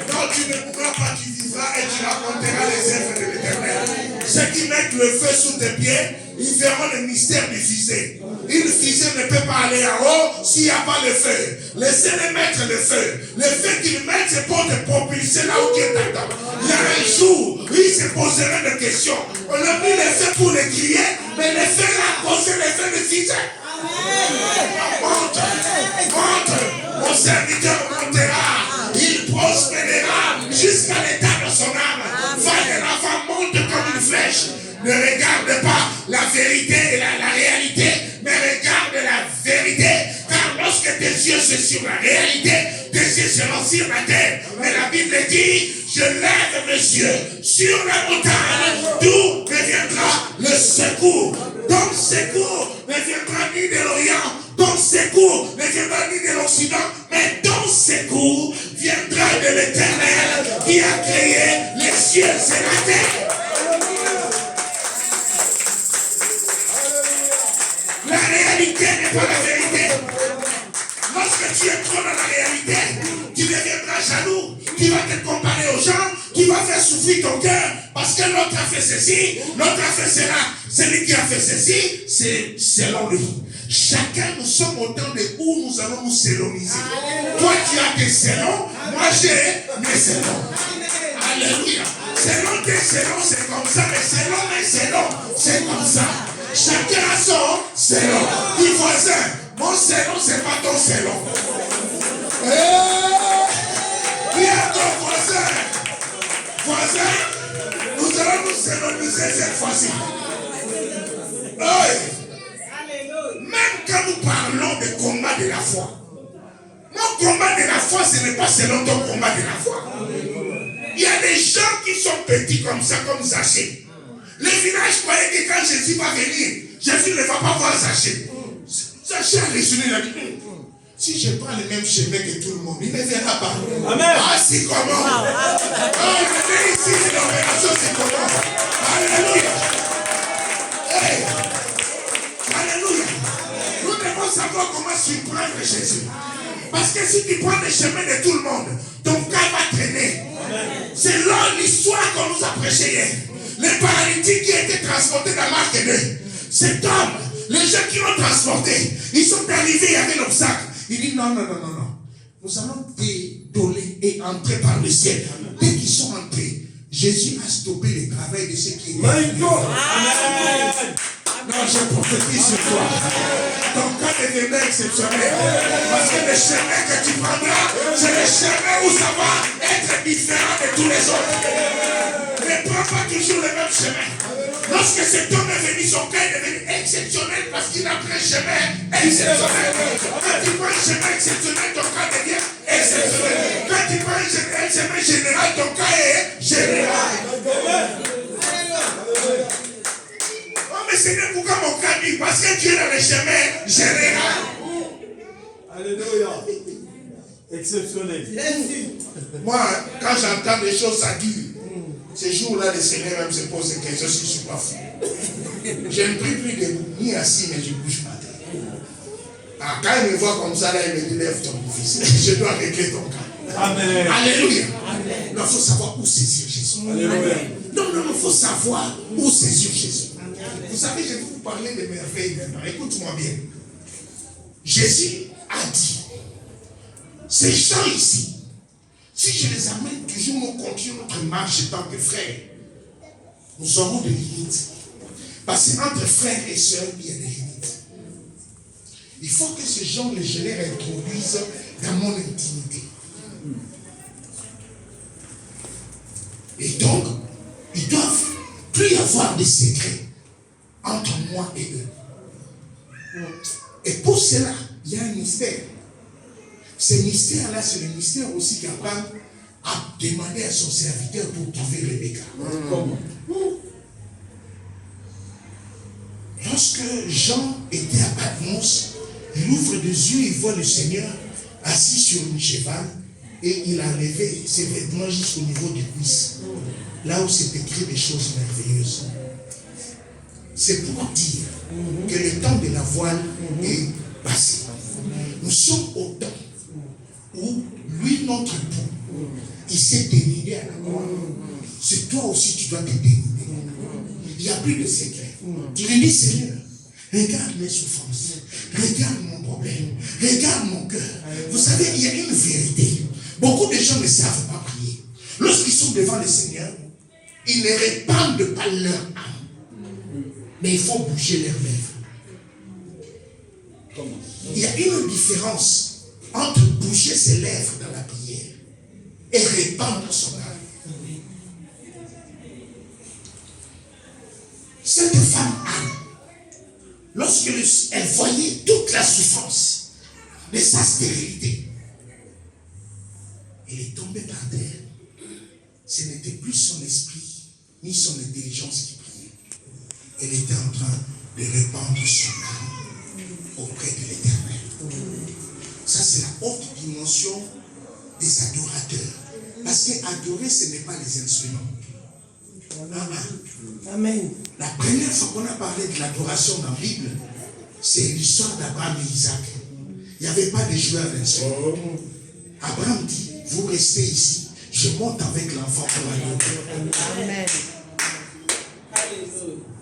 Quand tu ne mourras pas, tu vivras et tu raconteras les œuvres de l'Éternel. Ceux qui mettent le feu sous tes pieds, ils verront le mystère du fusée. Une fusée ne peut pas aller en haut s'il n'y a pas le feu. Laissez-les mettre le feu. Le feu qu'ils mettent, c'est pour te propulser là où Dieu t'attend. Il y a un jour où ils se poseraient des questions. On a mis le feu pour les crier, mais le feu là, c'est le feu de fusée. Monte, monte, mon serviteur montera, il prospérera jusqu'à l'état de son âme. Va de l'avant, monte comme une flèche. Ne regarde pas la vérité et la réalité, mais regarde la vérité, car lorsque tes yeux sont sur la réalité, tes yeux seront sur la terre. Mais la Bible dit, je lève mes yeux sur la montagne, d'où me viendra le secours. Ton secours ne viendra ni de l'Orient, ton secours ne viendra ni de l'Occident, mais ton secours viendra de l'Éternel qui a créé les cieux et la terre. La réalité n'est pas la vérité. Lorsque tu es trop dans la réalité, tu deviendras jaloux, tu vas te comparer aux gens, tu vas faire souffrir ton cœur, parce que l'autre a fait ceci, l'autre a fait cela. Celui qui a fait ceci, c'est selon lui. Chacun, nous sommes au temps de où nous allons nous séloniser. Toi, tu as tes selons, moi j'ai mes selons. Alléluia. Selon tes selons, c'est comme ça, mais selon mes selons, c'est comme ça. Chacun a son selon. Dis voisin, mon selon, c'est pas ton selon. Dis à ton voisin, voisin, nous allons nous séloniser cette fois-ci. Même quand nous parlons de combat de la foi, mon combat de la foi, ce n'est pas selon ton combat de la foi. Il y a des gens qui sont petits comme ça, comme Zachée. Le village croyait que quand Jésus va venir, Jésus ne va pas voir Zachée. Zachée a raisonné, il a dit, si je prends le même chemin que tout le monde, il ne verra pas. Amen. Ah, c'est comment? Ah, venez ici, c'est l'opération, c'est comment? Alléluia. Hey. Alléluia. Nous devons savoir comment surprendre Jésus. Parce que si tu prends le chemin de tout le monde, ton cas va traîner. C'est là l'histoire qu'on nous a prêché hier. Le paralytique qui a été transporté dans Marc 2. Cet homme, les gens qui l'ont transporté, ils sont arrivés, il y avait l'obstacle. Il dit non. Nous allons dédoler et entrer par le ciel. Dès qu'ils sont entrés, Jésus a stoppé le travail de ceux qui étaient. Amen. Non, je prophétise sur toi. Ton cas deviendra exceptionnel. Parce que le chemin que tu prendras, c'est le chemin où ça va être différent de tous les autres. Ne prends pas toujours le même chemin. Lorsque cet homme est venu, son cas est devenu exceptionnel parce qu'il a pris un chemin exceptionnel. Quand tu prends un chemin exceptionnel, ton cas devient exceptionnel. Quand tu prends un chemin général, ton cas est général. Mais c'est pourquoi mon cas dit, parce que tu es dans le chemin général. Alléluia. Exceptionnel. Moi, quand j'entends des choses, ça dure. Ces jours-là, le Seigneur même se pose des questions si je ne suis pas fou. Je ne prie plus debout, ni assis, mais je bouge ma tête. Ah, quand il me voit comme ça, là, il me dit, lève ton fils. Je dois régler ton cas. Amen. Alléluia. Il faut savoir où saisir Jésus. Alléluia. Non, il faut savoir où saisir Jésus. Vous savez, je vais vous parler de merveilles maintenant. Écoute-moi bien. Jésus a dit, ces gens ici, si je les amène toujours, nous continuons notre marche en tant que frères, nous aurons des limites. Parce qu'entre frères et sœurs, il y a des limites. Il faut que ces gens, je les introduisent dans mon intimité. Et donc, ils doivent plus y avoir de secrets entre moi et eux. Et pour cela, il y a un mystère. Ce mystère-là, c'est le mystère aussi capable a demandé à son serviteur pour trouver Rebecca. Lorsque Jean était à Patmos, il ouvre des yeux, il voit le Seigneur assis sur une cheval et il a levé ses vêtements jusqu'au niveau du cuisse, là où c'est écrit des choses merveilleuses. C'est pour dire que le temps de la voile est passé. Nous sommes au temps où lui, notre époux, il s'est dénudé à la croix. C'est toi aussi, tu dois te dénuder. Il n'y a plus de secret. Tu lui dis, Seigneur, regarde mes souffrances, regarde mon problème, regarde mon cœur. Vous savez, il y a une vérité. Beaucoup de gens ne savent pas prier. Lorsqu'ils sont devant le Seigneur, ils ne répandent pas leur âme. Mais il faut bouger leurs lèvres. Il y a une différence entre bouger ses lèvres dans la prière et répandre son âme. Cette femme Anne, lorsqu'elle voyait toute la souffrance de sa stérilité, elle est tombée par terre. Ce n'était plus son esprit ni son intelligence qui priait. Elle était en train de répandre son âme auprès de l'Éternel. Ça, c'est la haute dimension des adorateurs. Parce qu'adorer, ce n'est pas les instruments. Amen. La première fois qu'on a parlé de l'adoration dans la Bible, c'est l'histoire d'Abraham et Isaac. Il n'y avait pas de joueurs d'instruments. Abraham dit, vous restez ici, je monte avec l'enfant pour adorer. Amen.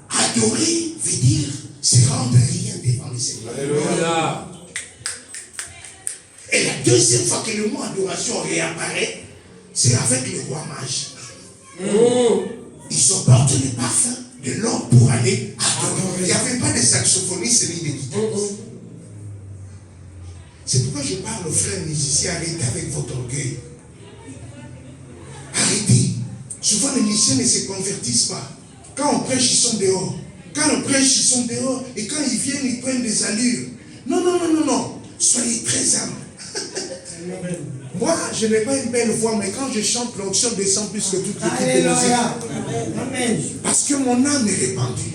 Adorer veut dire se rendre rien devant le Seigneur. Alléluia. Et la deuxième fois que le mot adoration réapparaît, c'est avec le roi mage. Ils ont porté le parfum de l'homme pour aller adorer. Il n'y avait pas de saxophonistes ni de guitares. C'est pourquoi je parle aux frères musiciens, arrêtez avec votre orgueil. Arrêtez. Souvent les musiciens ne se convertissent pas. Quand on prêche, ils sont dehors. Quand on prêche, ils sont dehors. Et quand ils viennent, ils prennent des allures. Non. Soyez très humbles. Moi, je n'ai pas une belle voix, mais quand je chante, l'onction descend plus que toute l'équipe de musique. Amen. Parce que mon âme est répandue.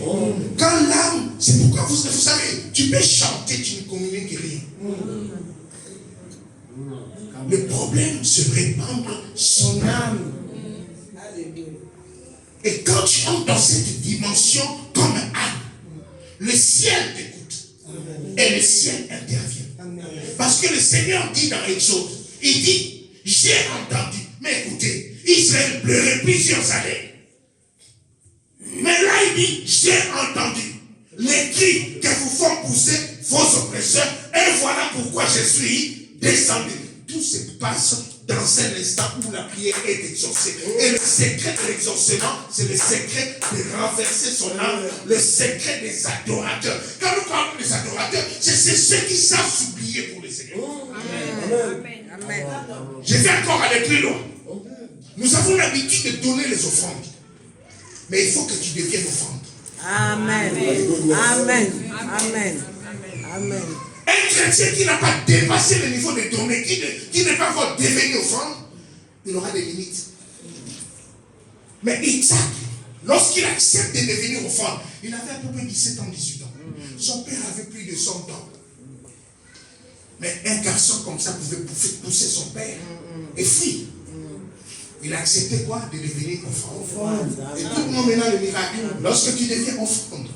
Quand l'âme, c'est pourquoi vous savez, tu peux chanter, tu ne communiques rien. Le problème, c'est répandre son âme. Et quand tu entres dans cette dimension comme âme, le ciel t'écoute. Et le ciel intervient. Parce que le Seigneur dit dans Exode, il dit, j'ai entendu, mais écoutez, Israël pleurait plusieurs années. Mais là il dit, j'ai entendu les cris que vous font pousser vos oppresseurs, et voilà pourquoi je suis descendu. Tout se passe dans un instant où la prière est exaucée. Et le secret de l'exaucement, c'est le secret de renverser son âme, le secret des adorateurs. Quand nous parlons des adorateurs, c'est ceux qui savent s'oublier pour le Seigneur. Amen. Je vais encore aller plus loin. Nous avons l'habitude de donner les offrandes. Mais il faut que tu deviennes offrande. Amen. Un chrétien qui n'a pas dépassé le niveau de donner, qui n'est pas encore devenu offrande, il aura des limites. Mais Isaac, lorsqu'il accepte de devenir offrande, il avait à peu près 17 ans, 18 ans. Son père avait plus de 100 ans. Mais un garçon comme ça pouvait pousser son père et fuir. Il a accepté quoi? De devenir offrande. Et tout le monde maintenant le miracle. Lorsque tu deviens offrande,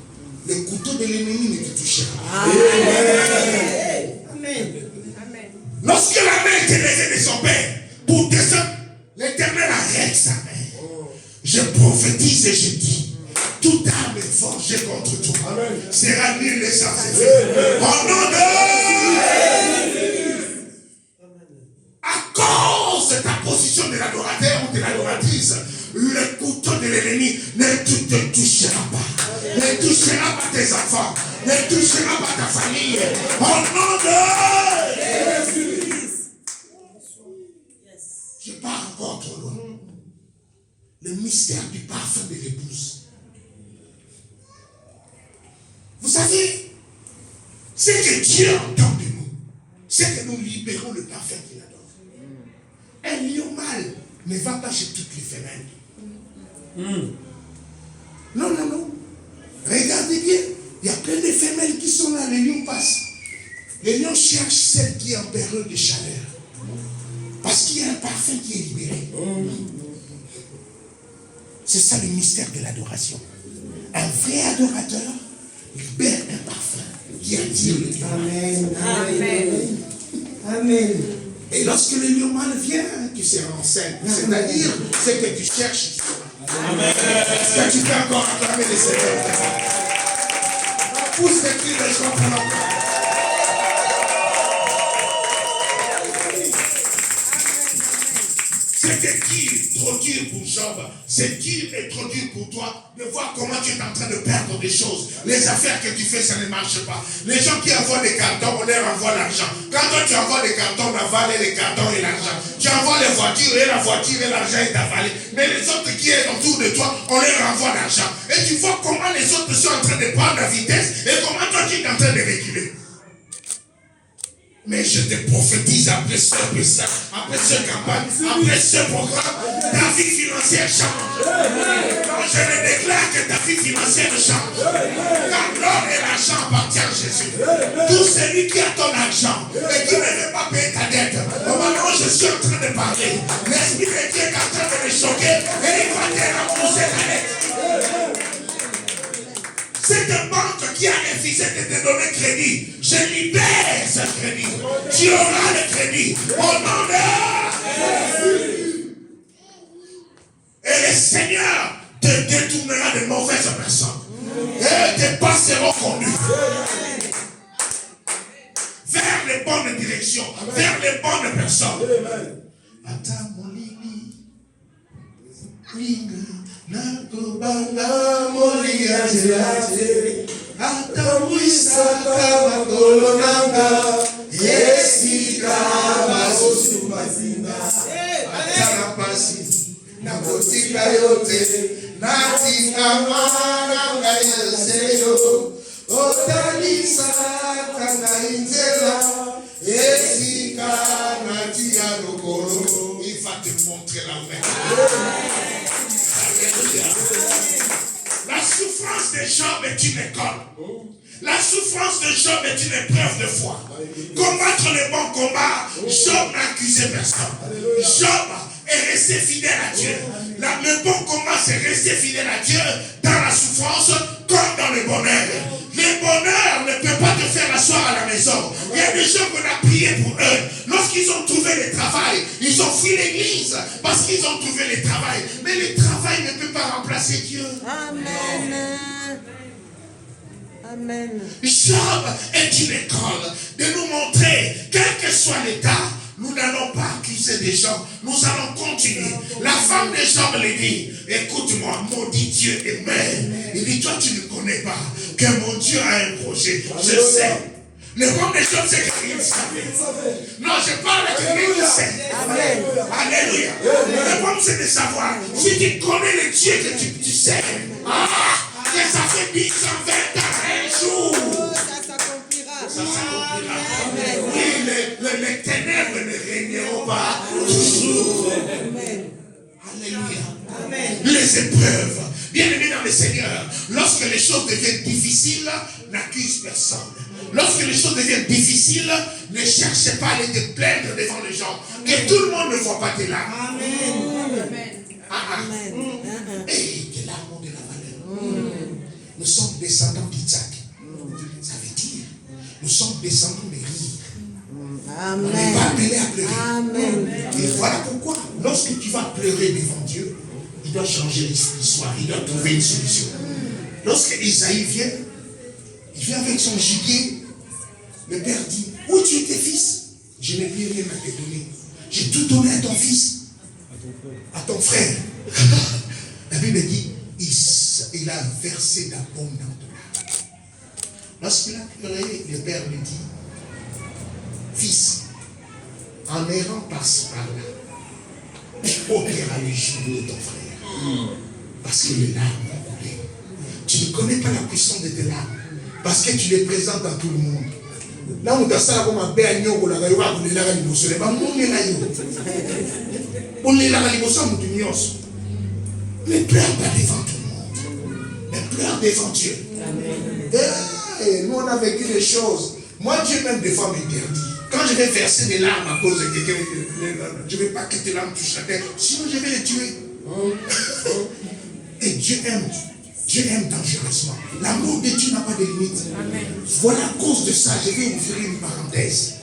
le couteau de l'ennemi ne te touchera pas. Amen. Lorsque la main était levée de son père pour descendre, l'Éternel arrête sa main. Je prophétise et je dis, toute arme forgée contre toi sera nulle et sans effet. Au nom de à cause de ta position de l'adorateur ou de l'adoratrice, le couteau de l'ennemi ne te touchera pas. Ne touchera pas tes enfants. Ne touchera pas ta famille. Au nom de Jésus. Je pars encore trop loin. Le mystère du parfum de l'épouse. Vous savez, ce que Dieu entend de nous, c'est que nous libérons le parfum qu'il adore. Un lion mâle ne va pas chez toutes les femelles. Non, non, non. Regardez bien. Il y a plein de femelles qui sont là. Les lions passent. Les lions cherchent celle qui est en période de chaleur. Parce qu'il y a un parfum qui est libéré. C'est ça le mystère de l'adoration. Un vrai adorateur libère un parfum qui attire le lion. Amen. Amen. Amen. Et lorsque le lion mâle vient, tu seras enceinte. C'est-à-dire, c'est que tu cherches. Amen. Est-ce que tu peux encore acclamer les Seigneurs? Pousse les cris des gens pour l'entendre. C'était dur, trop dur pour Job. C'est dur et trop dur pour toi de voir comment tu es en train de perdre des choses. Les affaires que tu fais, ça ne marche pas. Les gens qui envoient des cartons, on leur envoie l'argent. Quand toi tu envoies des cartons, on avale les cartons et l'argent. Tu envoies les voitures et la voiture et l'argent est avalé. Mais les autres qui sont autour de toi, on leur envoie l'argent. Et tu vois comment les autres sont en train de prendre la vitesse et comment toi tu es en train de reculer. Mais je te prophétise après ce campagne, après ce programme, ta vie financière change. Je le déclare que ta vie financière change. Car l'or et l'argent appartiennent à Jésus. Tout celui qui a ton argent et qui ne veut pas payer ta dette, au moment où je suis en train de parler, l'Esprit de Dieu est en train de me choquer et il va te rembourser ta dette. Cette banque qui a refusé de te donner crédit, je libère ce crédit. Tu auras le crédit au nom de Jésus. Et le Seigneur te détournera de mauvaises personnes. Et tes pas seront conduits vers les bonnes directions, vers les bonnes personnes. Attends mon lili. Nakubanga moli azilate atamwisa kama kolonanga yesika basusu mazinga atarapasi nakotika yote natika mwana yeseyo otalisa kanga inzela yesika natia lokolo. Il va te montrer la vraie. La souffrance de Job est une école. La souffrance de Job est une épreuve de foi. Combattre le bon combat, Job n'a accusé personne. Job est resté fidèle à Dieu. Le bon combat, c'est rester fidèle à Dieu dans la souffrance comme dans le bonheur. Le bonheur ne peut pas te faire asseoir à la maison. Il y a des gens qu'on a prié pour eux. Lorsqu'ils ont trouvé le travail, ils ont fui l'église parce qu'ils ont trouvé le travail. Mais le travail ne peut pas remplacer Dieu. Amen. Amen. Job est une école de nous montrer, quel que soit l'état, nous n'allons pas accuser des gens, nous allons continuer. La femme de Job lui dit, écoute-moi, maudit Dieu et mère. Il dit, toi tu ne connais pas que mon Dieu a un projet. Je sais. Le problème des choses, c'est qu'il savait. Non, je parle à quelqu'un qui sait. Amen. Alléluia. Le problème, c'est de savoir, si tu connais le Dieu que tu sais, que ça fait 10 ans, 20 ans, un jour. Ça s'accomplira. Ça s'accomplira. Oui, les ténèbres ne régneront pas toujours. Amen. Alléluia. Amen. Les épreuves. Bien aimé dans le Seigneur, lorsque les choses deviennent difficiles, n'accuse personne. Lorsque les choses deviennent difficiles, ne cherchez pas à aller te plaindre devant les gens. Que tout le monde ne voit pas tes larmes. Amen. Et tes larmes ont de la valeur. Nous sommes descendants d'Isaac. Ça veut dire, nous sommes descendants de rire. On n'est pas appelé à pleurer. Amen. Et voilà pourquoi, lorsque tu vas pleurer devant Dieu, il doit changer l'histoire, il doit trouver une solution. Lorsque Isaïe vient, il vient avec son gibier. Le père dit, où tu es tes fils? Je n'ai plus rien à te donner. J'ai tout donné à ton fils, à ton frère. La Bible dit, il a versé d'abondantes larmes. Lorsqu'il a pleuré, le père lui dit, fils, en errant par-ci par-là, opéra le genou de ton frère. Parce que les larmes ont coulé. Tu ne connais pas la puissance de tes larmes. Parce que tu les présentes à tout le monde. Là où tu as ça comme un père nyoko la gaïwa pour les lagas liboso les bambous les laïo. Pour les lagas liboso nous d'unions. Ne pleure pas devant tout le monde. Ne pleure devant Dieu. Et nous on a vécu des choses. Moi Dieu même des fois m'interdit. Quand je vais verser des larmes à cause de quelqu'un, je ne vais pas que tes larmes touchent la terre, sinon je vais les tuer. Et Dieu aime dangereusement. L'amour de Dieu n'a pas de limite. Voilà à cause de ça, je vais ouvrir une parenthèse.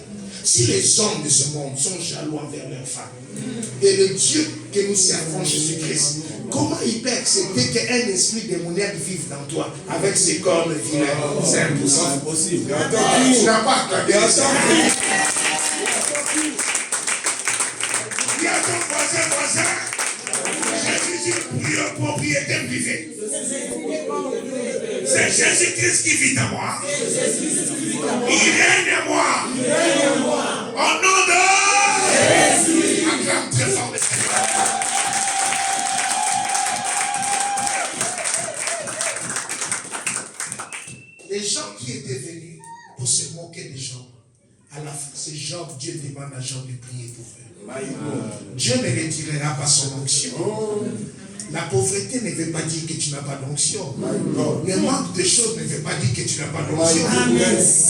Si les hommes de ce monde sont jaloux envers leurs femmes, et le Dieu que nous servons, Jésus-Christ, comment il peut accepter qu'un esprit démoniaque vive dans toi avec ses cornes vilaines? C'est impossible. Tu n'as pas accordé ça. Dis à ton voisin, je suis une pure propriété privée. C'est Jésus-Christ qui vit en moi. Il règne en moi. Au nom de Jésus. Acclame très fort le Seigneur. Les gens qui étaient venus pour se moquer des gens, à la fin, c'est Job, Dieu demande à Job de prier pour eux. Dieu ne retirera pas son onction. La pauvreté ne veut pas dire que tu n'as pas d'onction. Le manque de choses ne veut pas dire que tu n'as pas d'onction.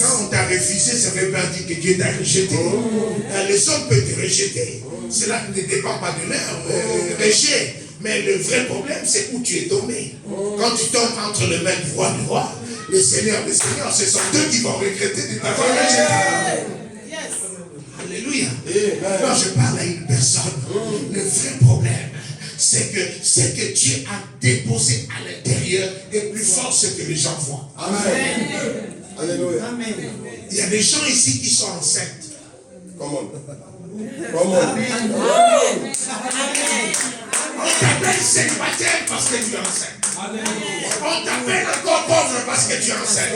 Quand on t'a refusé, ça ne veut pas dire que Dieu t'a rejeté. Les hommes peuvent te rejeter. Cela ne dépend pas de leur rejet. Mais le vrai problème, c'est où tu es tombé. Quand tu tombes entre les mains du roi, le Seigneur des Seigneurs, ce sont eux qui vont regretter de t'avoir rejeté. Alléluia. Quand je parle à une personne, le vrai problème, c'est que Dieu a déposé à l'intérieur est plus fort ce que les gens voient. Amen. Alléluia. Amen. Il y a des gens ici qui sont enceintes. Comment? Amen. On t'appelle célibataire parce que tu es enceinte. Amen. On t'appelle encore pauvre parce que tu es enceinte.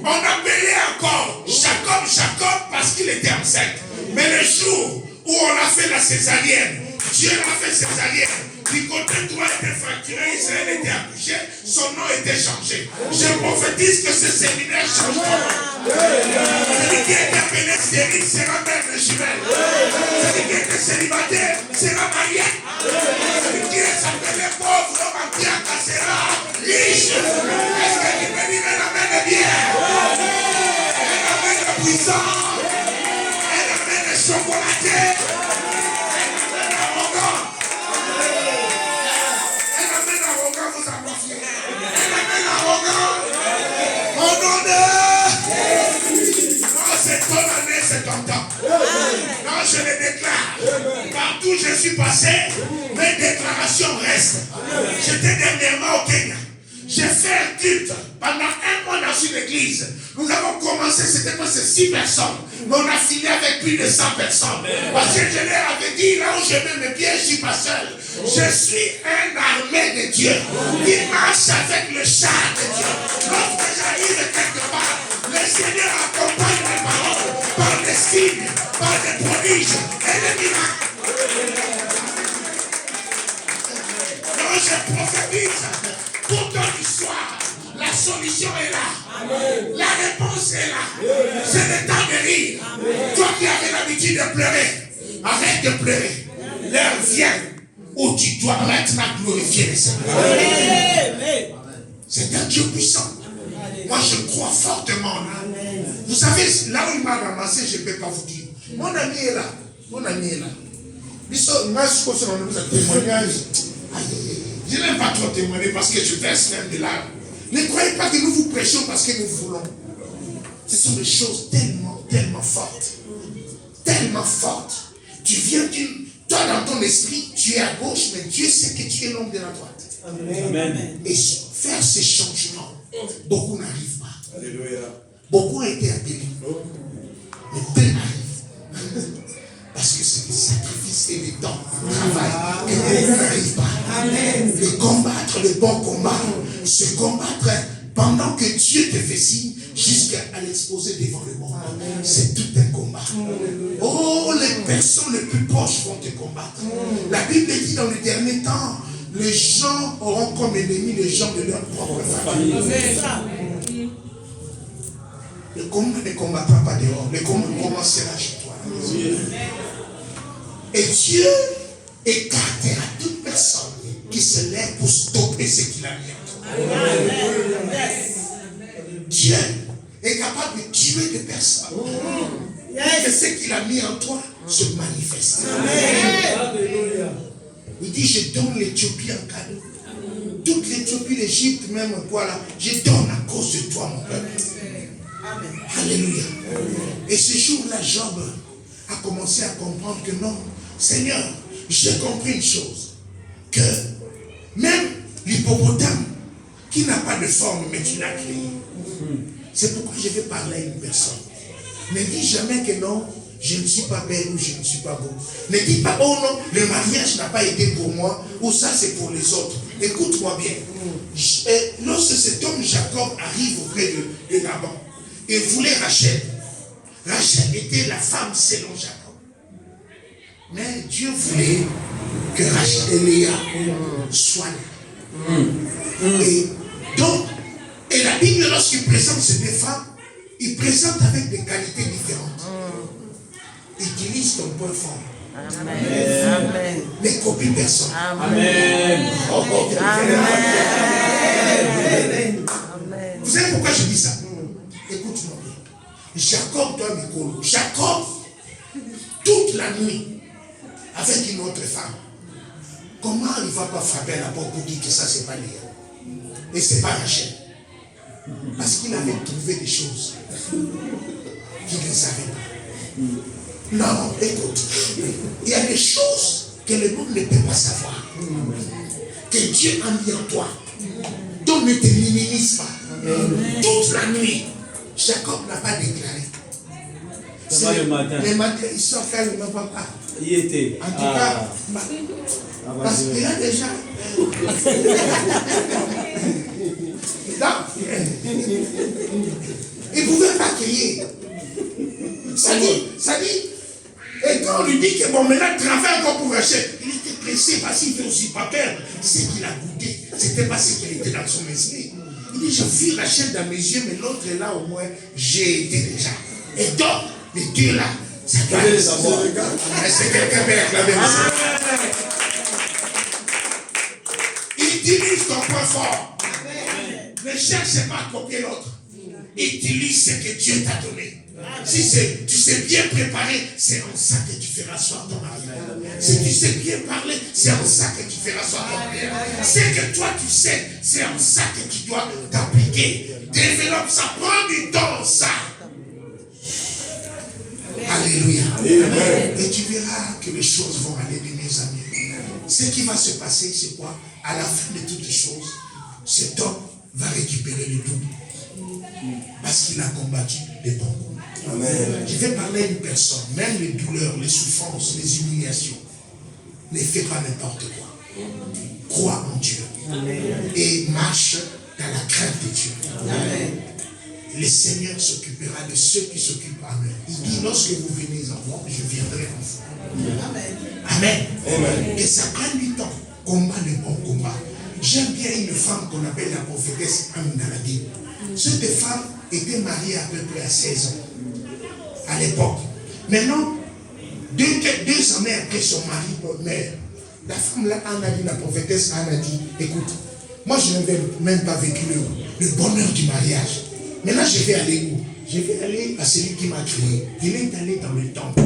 On appelait encore Jacob parce qu'il était enceinte. Mais le jour où on a fait la césarienne, Dieu l'a fait césarienne. Du côté droit était fracturé, Israël était accouché, son nom était changé. Je prophétise que ce séminaire changera. Celui qui est appelé stérile sera mère de jumelles. Celui qui était célibataire sera marié. Celui qui est appelé pauvre, Mantiaka sera riche. Est-ce que tu peux dire un amen de bien? Un amen de puissant. Un amen de chocolaté. C'est ton année, c'est ton temps. Non, je le déclare. Partout où je suis passé, mes déclarations restent. J'étais dernièrement au Kenya. J'ai fait un culte pendant un mois dans une église. Nous avons commencé, c'était quoi, c'est 6 personnes. Mais on a fini avec plus de 100 personnes. Parce que je leur avais dit, là où je mets mes pieds, je ne suis pas seul. Je suis un armée de Dieu qui marche avec le char de Dieu. Lorsque j'arrive quelque part, le Seigneur accompagne mes paroles par des signes, par des prodiges et des miracles. Donc je prophétise pour ton histoire. La solution est là. Amen. La réponse est là. C'est le temps de rire. Amen. Toi qui avais l'habitude de pleurer, arrête de pleurer. L'heure vient où tu dois maintenant glorifier le Seigneur. Amen. C'est un Dieu puissant. Moi je crois fortement là. Amen. Vous savez, là où il m'a ramassé, je ne peux pas vous dire. Mon ami est là. Mon ami est là. Je n'aime pas trop témoigner parce que je verse même de larmes. Ne croyez pas que nous vous prêchons parce que nous voulons. Ce sont des choses tellement fortes. Tellement fortes. Tu viens toi dans ton esprit, tu es à gauche, mais Dieu sait que tu es l'homme de la droite. Amen. Et faire ces changements, beaucoup n'arrivent pas. Alléluia. Beaucoup ont été appelés. Mais peu n'arrivent. Parce que c'est le sacrifice et le temps, le travail, et beaucoup n'arrivent pas. Amen. De combattre le bon combat, se combattre pendant que Dieu te fait signe jusqu'à l'exposer devant le monde. C'est tout un combat. Oh, les personnes les plus proches vont te combattre. La Bible dit dans les derniers temps, les gens auront comme ennemis les gens de leur propre famille. Le combat ne combattra pas dehors. Le combat commencera chez toi. Et Dieu écartera toute personne qui se lève pour stopper ce qu'il a mis en toi. Dieu est capable de tuer des personnes. Que ce qu'il a mis en toi se manifeste. Il dit, je donne l'Éthiopie en cadeau. Toute l'Éthiopie, l'Égypte, même quoi là, je donne à cause de toi, mon peuple. Alléluia. Et ce jour-là, Job a commencé à comprendre que non, Seigneur, j'ai compris une chose, que même l'hippopotame qui n'a pas de forme, mais tu l'as créé. C'est pourquoi je vais parler à une personne. Ne dis jamais que non, je ne suis pas belle ou je ne suis pas beau. Ne dis pas, oh non, le mariage n'a pas été pour moi, ou ça c'est pour les autres. Écoute-moi bien. Lorsque cet homme Jacob arrive auprès de Laban, il voulait Rachel. Rachel était la femme selon Jacob. Mais Dieu voulait que Rachel et Léa soient là. Et donc, et la Bible, lorsqu'il présente ces deux femmes, il présente avec des qualités différentes. Utilise ton point fort. Amen. Ne copie personne. Amen. Amen. Vous savez pourquoi je dis ça? Écoute-moi bien. Jacob doit Mikolo. Jacob, toute la nuit, avec une autre femme. Comment il ne va pas frapper à la porte pour dire que ça, c'est pas Léa? Et c'est pas Rachel. Parce qu'il avait trouvé des choses qu'il ne savait pas. Non, écoute. Il y a des choses que le monde ne peut pas savoir. Que Dieu a mis en toi. Donc ne te minimise pas. Toute la nuit, Jacob n'a pas déclaré. Ça va le matin. Le matin, il sort faire le même papa. Il était. En tout cas, parce qu'il a déjà. Non. Il ne pouvait pas crier. Ça dit, et quand on lui dit que bon, maintenant, travaille encore pour Rachel, il était pressé parce qu'il ne veut aussi pas perdre ce qu'il a goûté. Ce n'était pas ce qu'il était dans son esprit. Il dit, je vis Rachel dans mes yeux, mais l'autre est là, au moins, j'ai été déjà. Et donc, les deux là, ça doit les avoir. C'est quelqu'un qui a acclamé. Utilise ton point fort. Ne cherche pas à copier l'autre. Utilise ce que Dieu t'a donné. Si tu sais bien préparer, c'est en ça que tu feras soir ton mariage. Si tu sais bien parler, c'est en ça que tu feras soir ton mariage. Ce que toi tu sais, c'est en ça que tu dois t'appliquer. Développe ça, prends du temps ça. Alléluia. Et tu verras que les choses vont aller de mes amis. Ce qui va se passer, c'est quoi? À la fin de toutes les choses, cet homme va récupérer le double. Parce qu'il a combattu les bons. Amen. Je vais parler à une personne, même les douleurs, les souffrances, les humiliations. Ne fais pas n'importe quoi. Crois en Dieu. Amen. Et marche dans la crainte de Dieu. Amen. Le Seigneur s'occupera de ceux qui s'occupent en eux. Il dit, lorsque vous venez en moi, je viendrai en vous. Amen. Amen. Amen. Et ça prend du temps. Combat le bon combat. J'aime bien une femme qu'on appelle la prophétesse Anne dans la Bible. Cette femme était mariée à peu près à 16 ans. À l'époque. Maintenant, deux années après son mari meurt, la femme là, Anne a dit, la prophétesse Anne a dit, écoute, moi je n'avais même pas vécu le bonheur du mariage. Maintenant je vais aller où? Je vais aller à celui qui m'a créé. Il est allé dans le temple.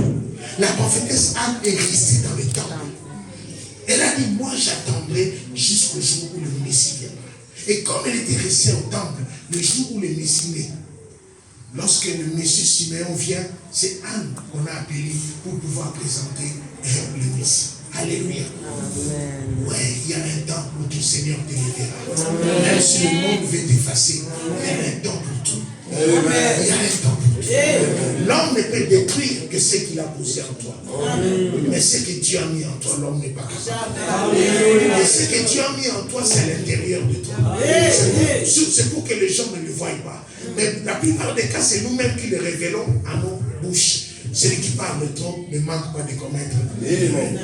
La prophétesse Anne est restée dans le temple. Elle a dit, moi j'attendrai jusqu'au jour où le Messie viendra. Et comme elle était restée au temple, le jour où le Messie naît, lorsque le Messie Siméon vient, c'est Anne qu'on a appelé pour pouvoir présenter le Messie. Alléluia. Amen. Ouais, il y a un temps où ton Seigneur te libérera. Même si le monde veut t'effacer, il y a un temps pour tout. Amen. Il y a un temps pour tout. L'homme ne peut détruire que ce qu'il a posé en toi. Amen. Mais ce que Dieu a mis en toi, l'homme n'est pas capable. Et ce que Dieu a mis en toi, c'est à l'intérieur de toi. C'est pour que les gens ne le voient pas. Mais la plupart des cas, c'est nous-mêmes qui le révélons à nos bouches. Celui qui parle trop ne manque pas de commettre. Amen.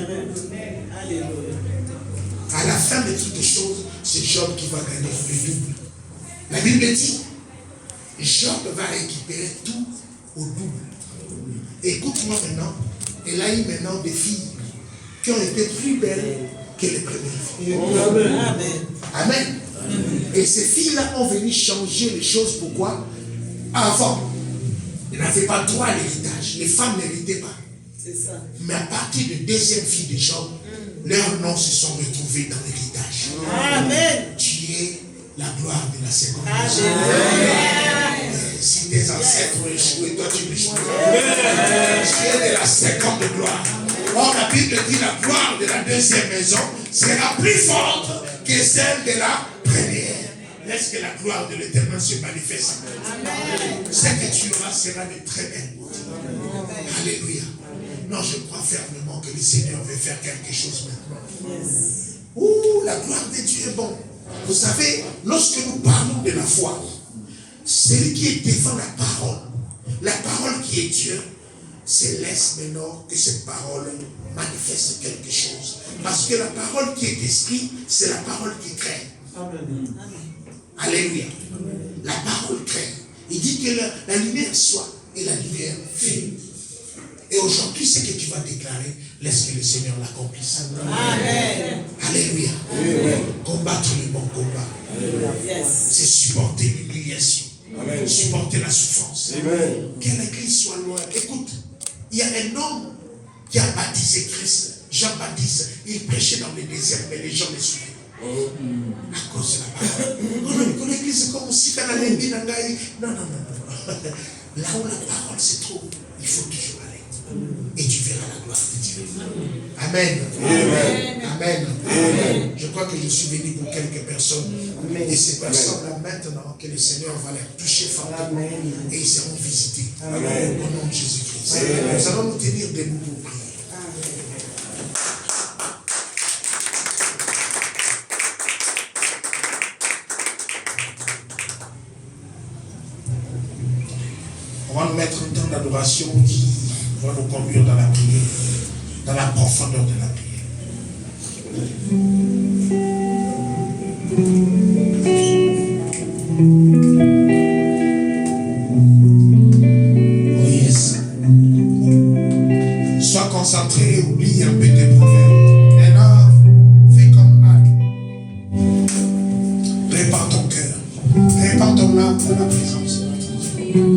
À la fin de toutes les choses, c'est Job qui va gagner le double. La Bible dit, Job va récupérer tout au double. Écoute-moi maintenant, elle a eu maintenant des filles qui ont été plus belles que les premières filles. Amen. Amen. Et ces filles-là ont venu changer les choses. Pourquoi? Avant, elles n'avaient pas droit à l'héritage. Les femmes n'héritaient pas. C'est ça. Mais à partir de deuxième fille de Job, leurs noms se sont retrouvés dans l'héritage. Amen. Tu es la gloire de la seconde. Amen. Si tes ancêtres ont échoué, toi tu échoues. Tu es de la seconde gloire. Or, la Bible dit la gloire de la deuxième maison sera plus forte que celle de la première. Laisse que la gloire de l'Éternel se manifeste. Ce que tu auras sera de très belle. Alléluia. Non, je crois fermement que le Seigneur veut faire quelque chose maintenant. Ouh, la gloire de Dieu est bon. Vous savez, lorsque nous parlons de la foi, celui qui est devant la parole qui est Dieu, se laisse maintenant que cette parole manifeste quelque chose. Parce que la parole qui est esprit, c'est la parole qui crée. Amen. Alléluia. La parole crée. Il dit que la lumière soit et la lumière fait. Et aujourd'hui, ce que tu vas déclarer, laisse que le Seigneur l'accomplisse. Amen. Alléluia. Combattre le bon combat. Yes. C'est supporter l'humiliation. Supporter la souffrance. Que l'église soit loin. Écoute, il y a un homme qui a baptisé Christ, Jean-Baptiste. Il prêchait dans le désert, mais les gens le suivaient. À cause de la parole. Quand l'église est comme si dans la non. Là où la parole se trouve, il faut toujours aller. Et tu verras la gloire de Dieu. Amen. Amen. Amen. Je crois que je suis venu pour quelques personnes. Et ces personnes-là, maintenant, que le Seigneur va les toucher fortement. Et ils seront visités. Au nom de Jésus-Christ. Nous allons nous tenir debout pour prier. On va nous mettre un temps d'adoration qui va nous conduire dans la prière, dans la profondeur de la prière. Oh yes. Sois concentré, oublie un peu tes problèmes. Maintenant, fais comme Anne. Prépare ton cœur. Prépare ton âme dans la présence de notre Dieu. Oh,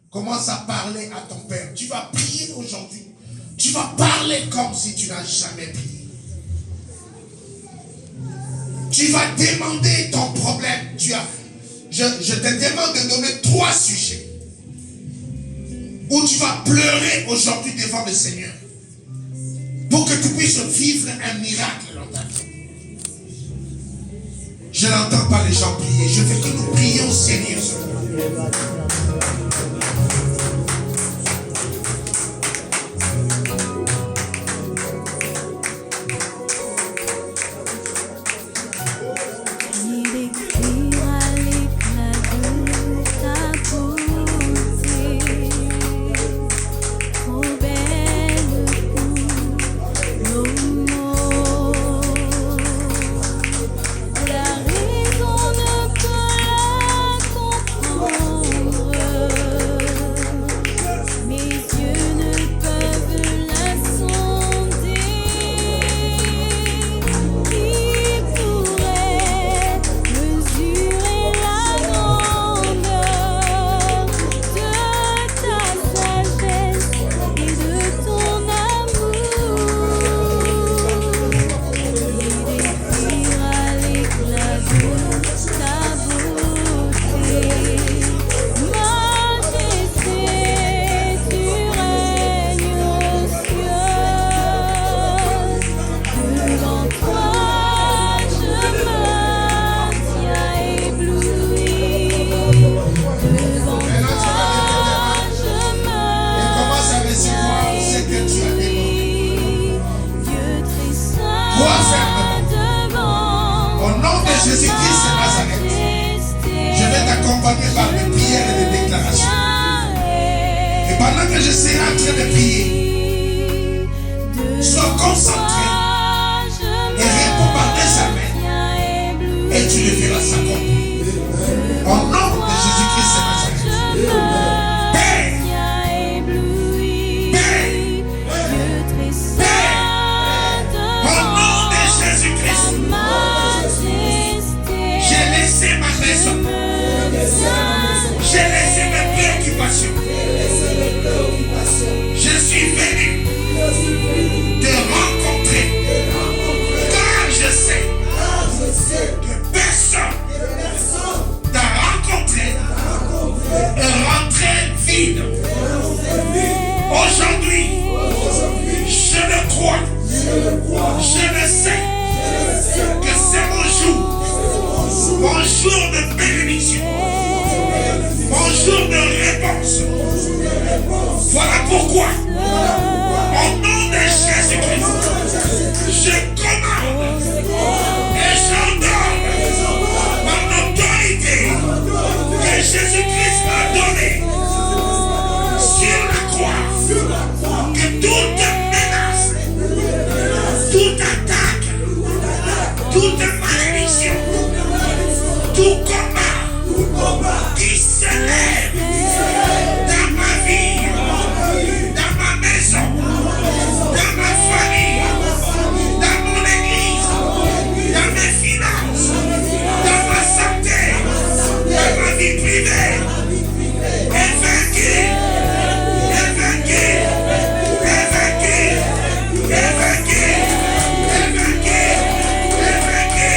Commence à parler à ton Père. Tu vas prier aujourd'hui. Tu vas parler comme si tu n'as jamais prié. Tu vas demander ton problème. Je te demande de donner 3 sujets où tu vas pleurer aujourd'hui devant le Seigneur pour que tu puisses vivre un miracle dans ta vie. Je n'entends pas les gens prier. Je veux que nous prions sérieusement. Je suis venu te rencontrer. malédiction, tout combat qui s'élève dans ma vie, dans ma maison, dans ma famille, dans mon église, dans mes finances, dans ma santé, dans ma vie privée, est vaincu, est vaincu, est vaincu, est vaincu, est vaincu, est vaincu.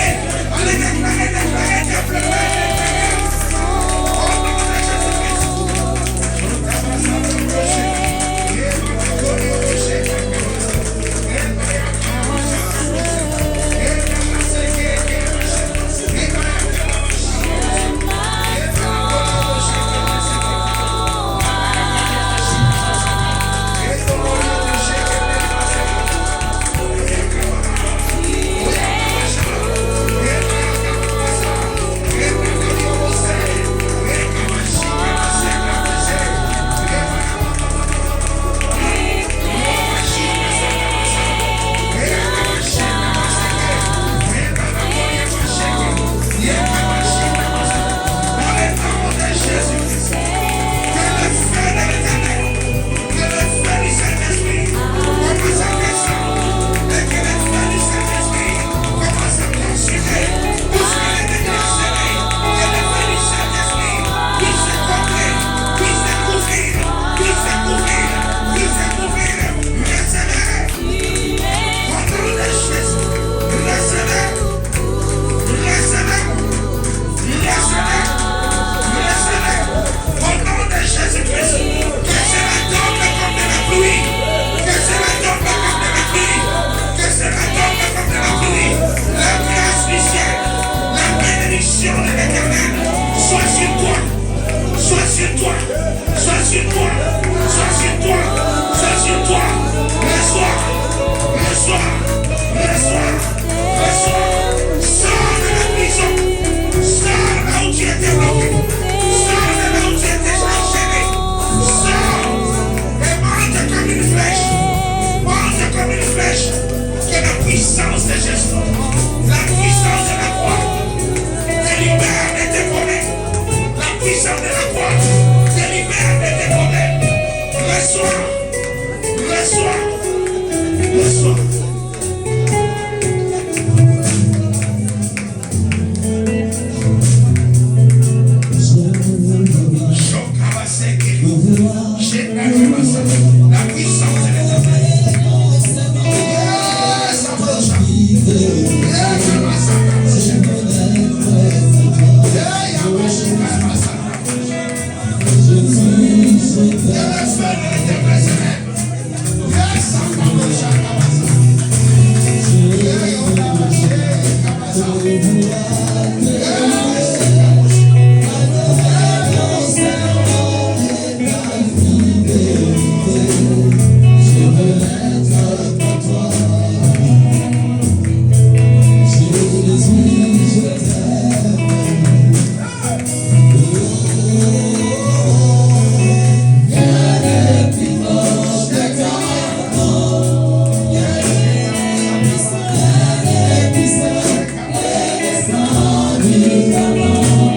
Allez, déclarez, déclarez, déclarez. Au nom de Jésus-Christ. Come on.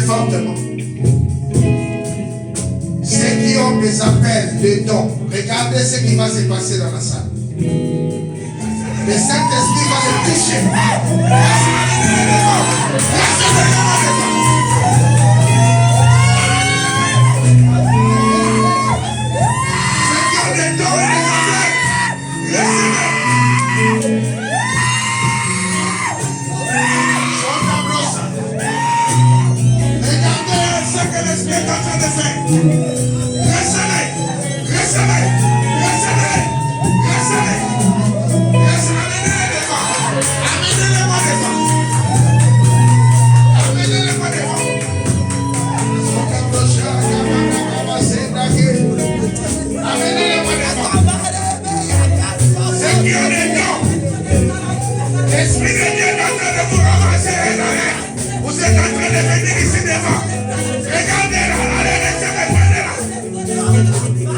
fortement. Ceux qui ont des appels, des dons, regardez ce qui va se passer dans la salle. Le Saint-Esprit va les toucher. Ceux qui ont des dons, regardez ce que l'Esprit est en train de faire. Recevez, recevez, recevez, recevez. Amenez-les devant. Amenez-les-moi devant. Amenez-les-moi devant. Amenez-les-moi devant. Ceux qui ont des dons, l'Esprit de Dieu est en train de vous ramasser dans l'air. Vous êtes en train de venir ici devant. Regardez là, allez, recevez, prenez là.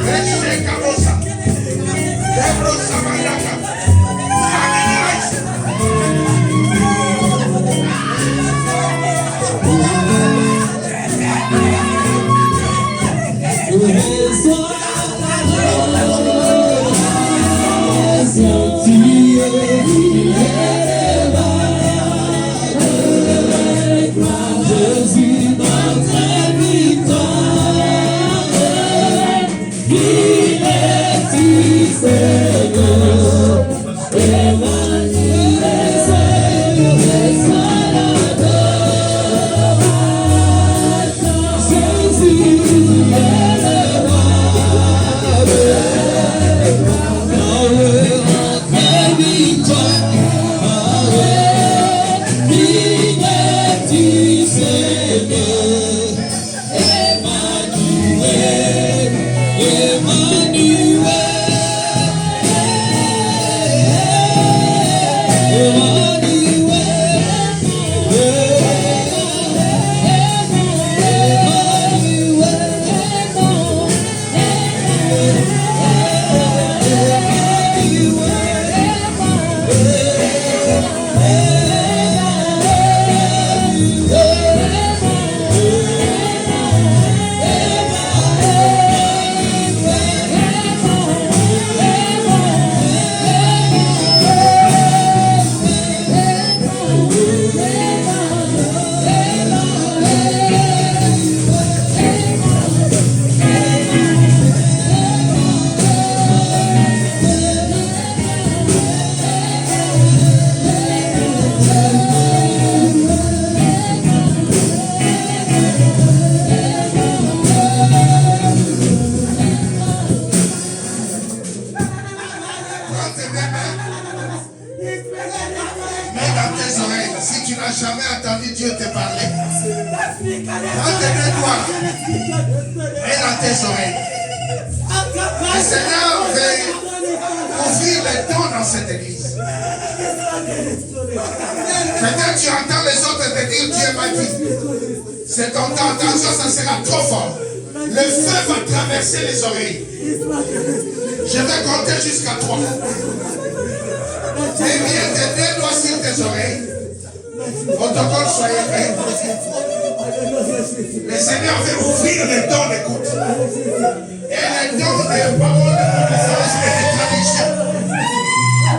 Recevez Kabosa. Debrosa Mandaka. Amenez-la ici. Dans tes deux doigts et dans tes oreilles. Le Seigneur veut ouvrir les dons dans cette église. Peut-être tu entends les autres te dire Dieu m'a dit. C'est ton temps, attention, ça sera trop fort. Le feu va traverser les oreilles. Je vais compter jusqu'à 3. Et bien tes deux doigts sur tes oreilles. Protocole, soyez prêts. Le Seigneur veut ouvrir les dons d'écoute. Et les dons des paroles de connaissance et de traduction.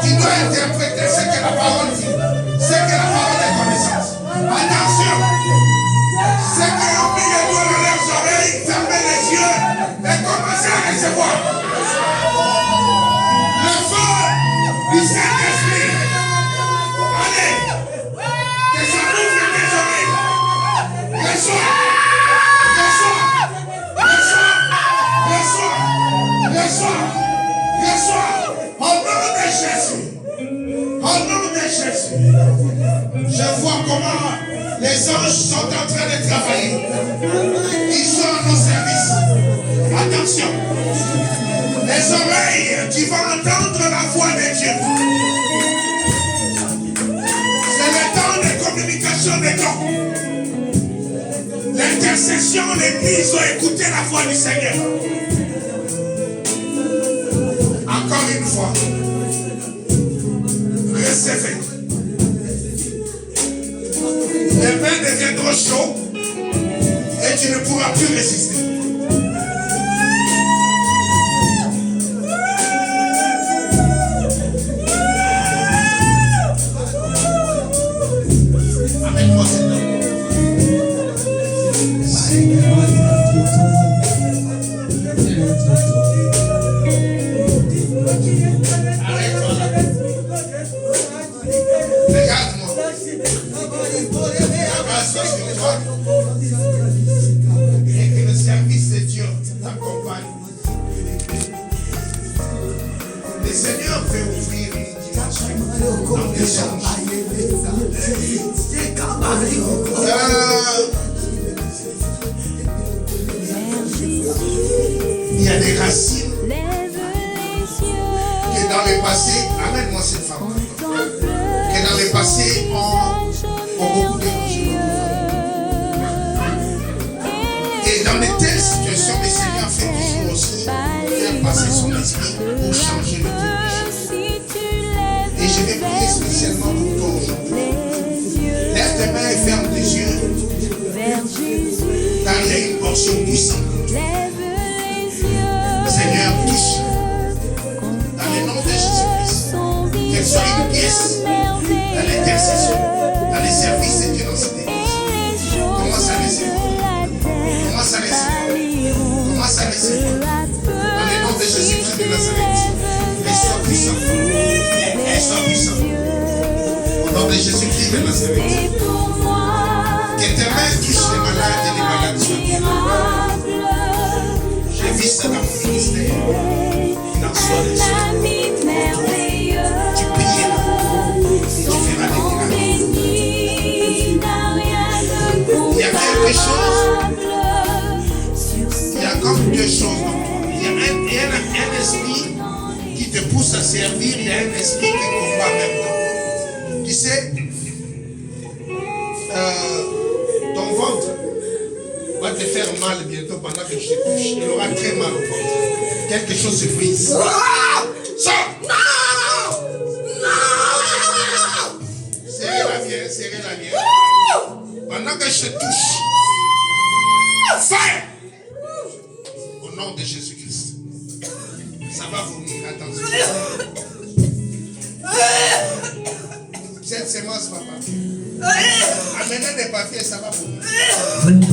Tu dois interpréter ce que la parole dit. Ce que la parole de connaissance. Attention. Ceux qui ont mis les doigts dans leurs oreilles, fermez les yeux et commencez à recevoir. Le feu du Saint-Esprit. Allez. Que ça ouvre tes oreilles. Reçois. Au nom de Jésus. Au nom de Jésus. Je vois comment les anges sont en train de travailler. Ils sont à nos services. Attention. Les oreilles, tu vas entendre la voix de Dieu. C'est le temps de communication des dons. L'intercession, l'église ont écouté la voix du Seigneur. Encore une fois, recevez. Les mains deviendront chauds et tu ne pourras plus résister. Amène-moi cette main. Et que le service de Dieu t'accompagne. Le Seigneur veut ouvrir une dimension dans tes songes. Il y a des racines que dans le passé, amène-moi cette femme, que dans le passé ont beaucoup dérangé. Et dans de telles situations, le Seigneur fait toujours aussi faire passer son esprit pour changer le cours des choses. Et je vais prier spécialement pour toi aujourd'hui. Lève tes mains et ferme tes yeux. Car il y a une portion puissante. Seigneur, touche. Dans le nom de Jésus-Christ. Qu'elle soit une pièce dans l'intercession, dans les services de Dieu dans cette église. Commence à recevoir. Commence à recevoir. Commence à recevoir. Dans le nom de Jésus-Christ de Nazareth. Elle soit puissante. Elle soit puissante. Au nom de Jésus-Christ de Nazareth. Que tes mains touchent les malades et les malades soient guéris. Je vis ça dans mon ministère. Il en soit des choses. Tu prieras et tu feras des miracles. Il y a quelque chose. Il y a comme deux choses dans toi. Il y a un esprit qui te pousse à servir. Il y a un esprit qui combat en même temps. Tu sais, ton ventre va te faire mal bientôt pendant que je te touche. Il aura très mal au ventre. Quelque chose se brise. Sors! Non! Non! Serrez la mienne. Pendant que je te touche. Fais! Au nom de Jésus-Christ. Ça va vomir, attention. Cette sémence, papa. Amenez des papiers, ça va vomir. Vomit!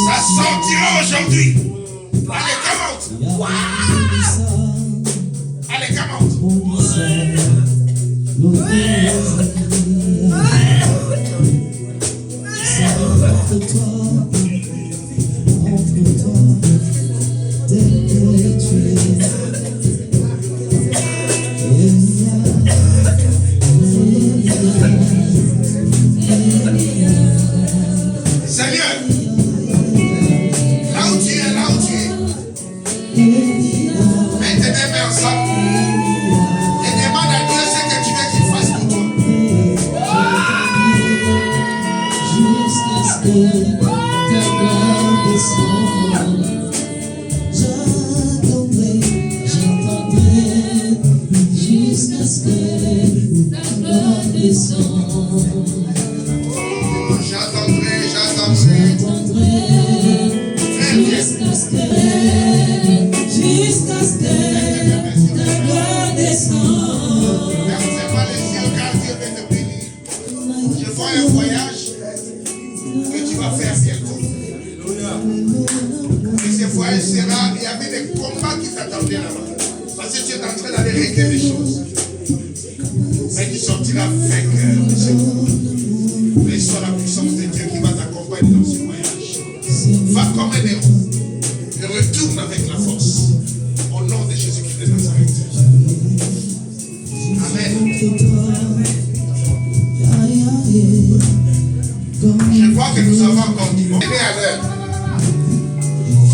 Ça sortira aujourd'hui. Allez, come out. Allez, come out. J'attendrai. Jusqu'à ce que ta gloire descende. Ferme pas les yeux car Dieu va te bénir. Je vois un voyage que tu vas faire bientôt. Et ce voyage sera, il y avait des combats qui t'attendaient là-bas. Parce que tu es en train d'aller régler les choses. Mais tu sortiras vainqueur de ce combat. Mais soit la puissance de Dieu qui va t'accompagner dans ce voyage. Va comme un héros. Et retourne avec la force. Au nom de Jésus-Christ de Nazareth. Amen. Je crois que nous avons encore du monde. Venez à l'heure.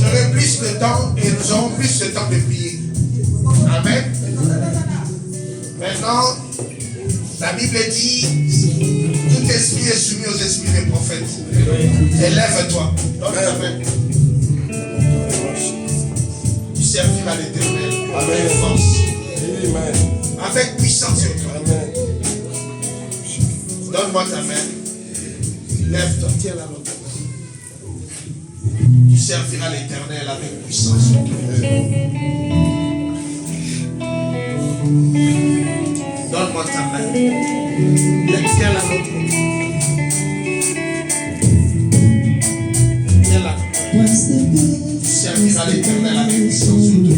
J'aurai plus de temps et nous aurons plus de temps de prier. Amen. Maintenant, la Bible dit tout esprit est soumis aux esprits des prophètes. Élève-toi. Donne ta main. Tu serviras l'Éternel avec force. Avec puissance sur toi. Donne-moi ta main. Lève-toi. Tiens-la l'autre main. Tu serviras l'Éternel avec puissance sur toi. Donne-moi ta main. Tiens-la l'autre main. Tiens-la. Tu serviras l'Éternel avec puissance sur toi.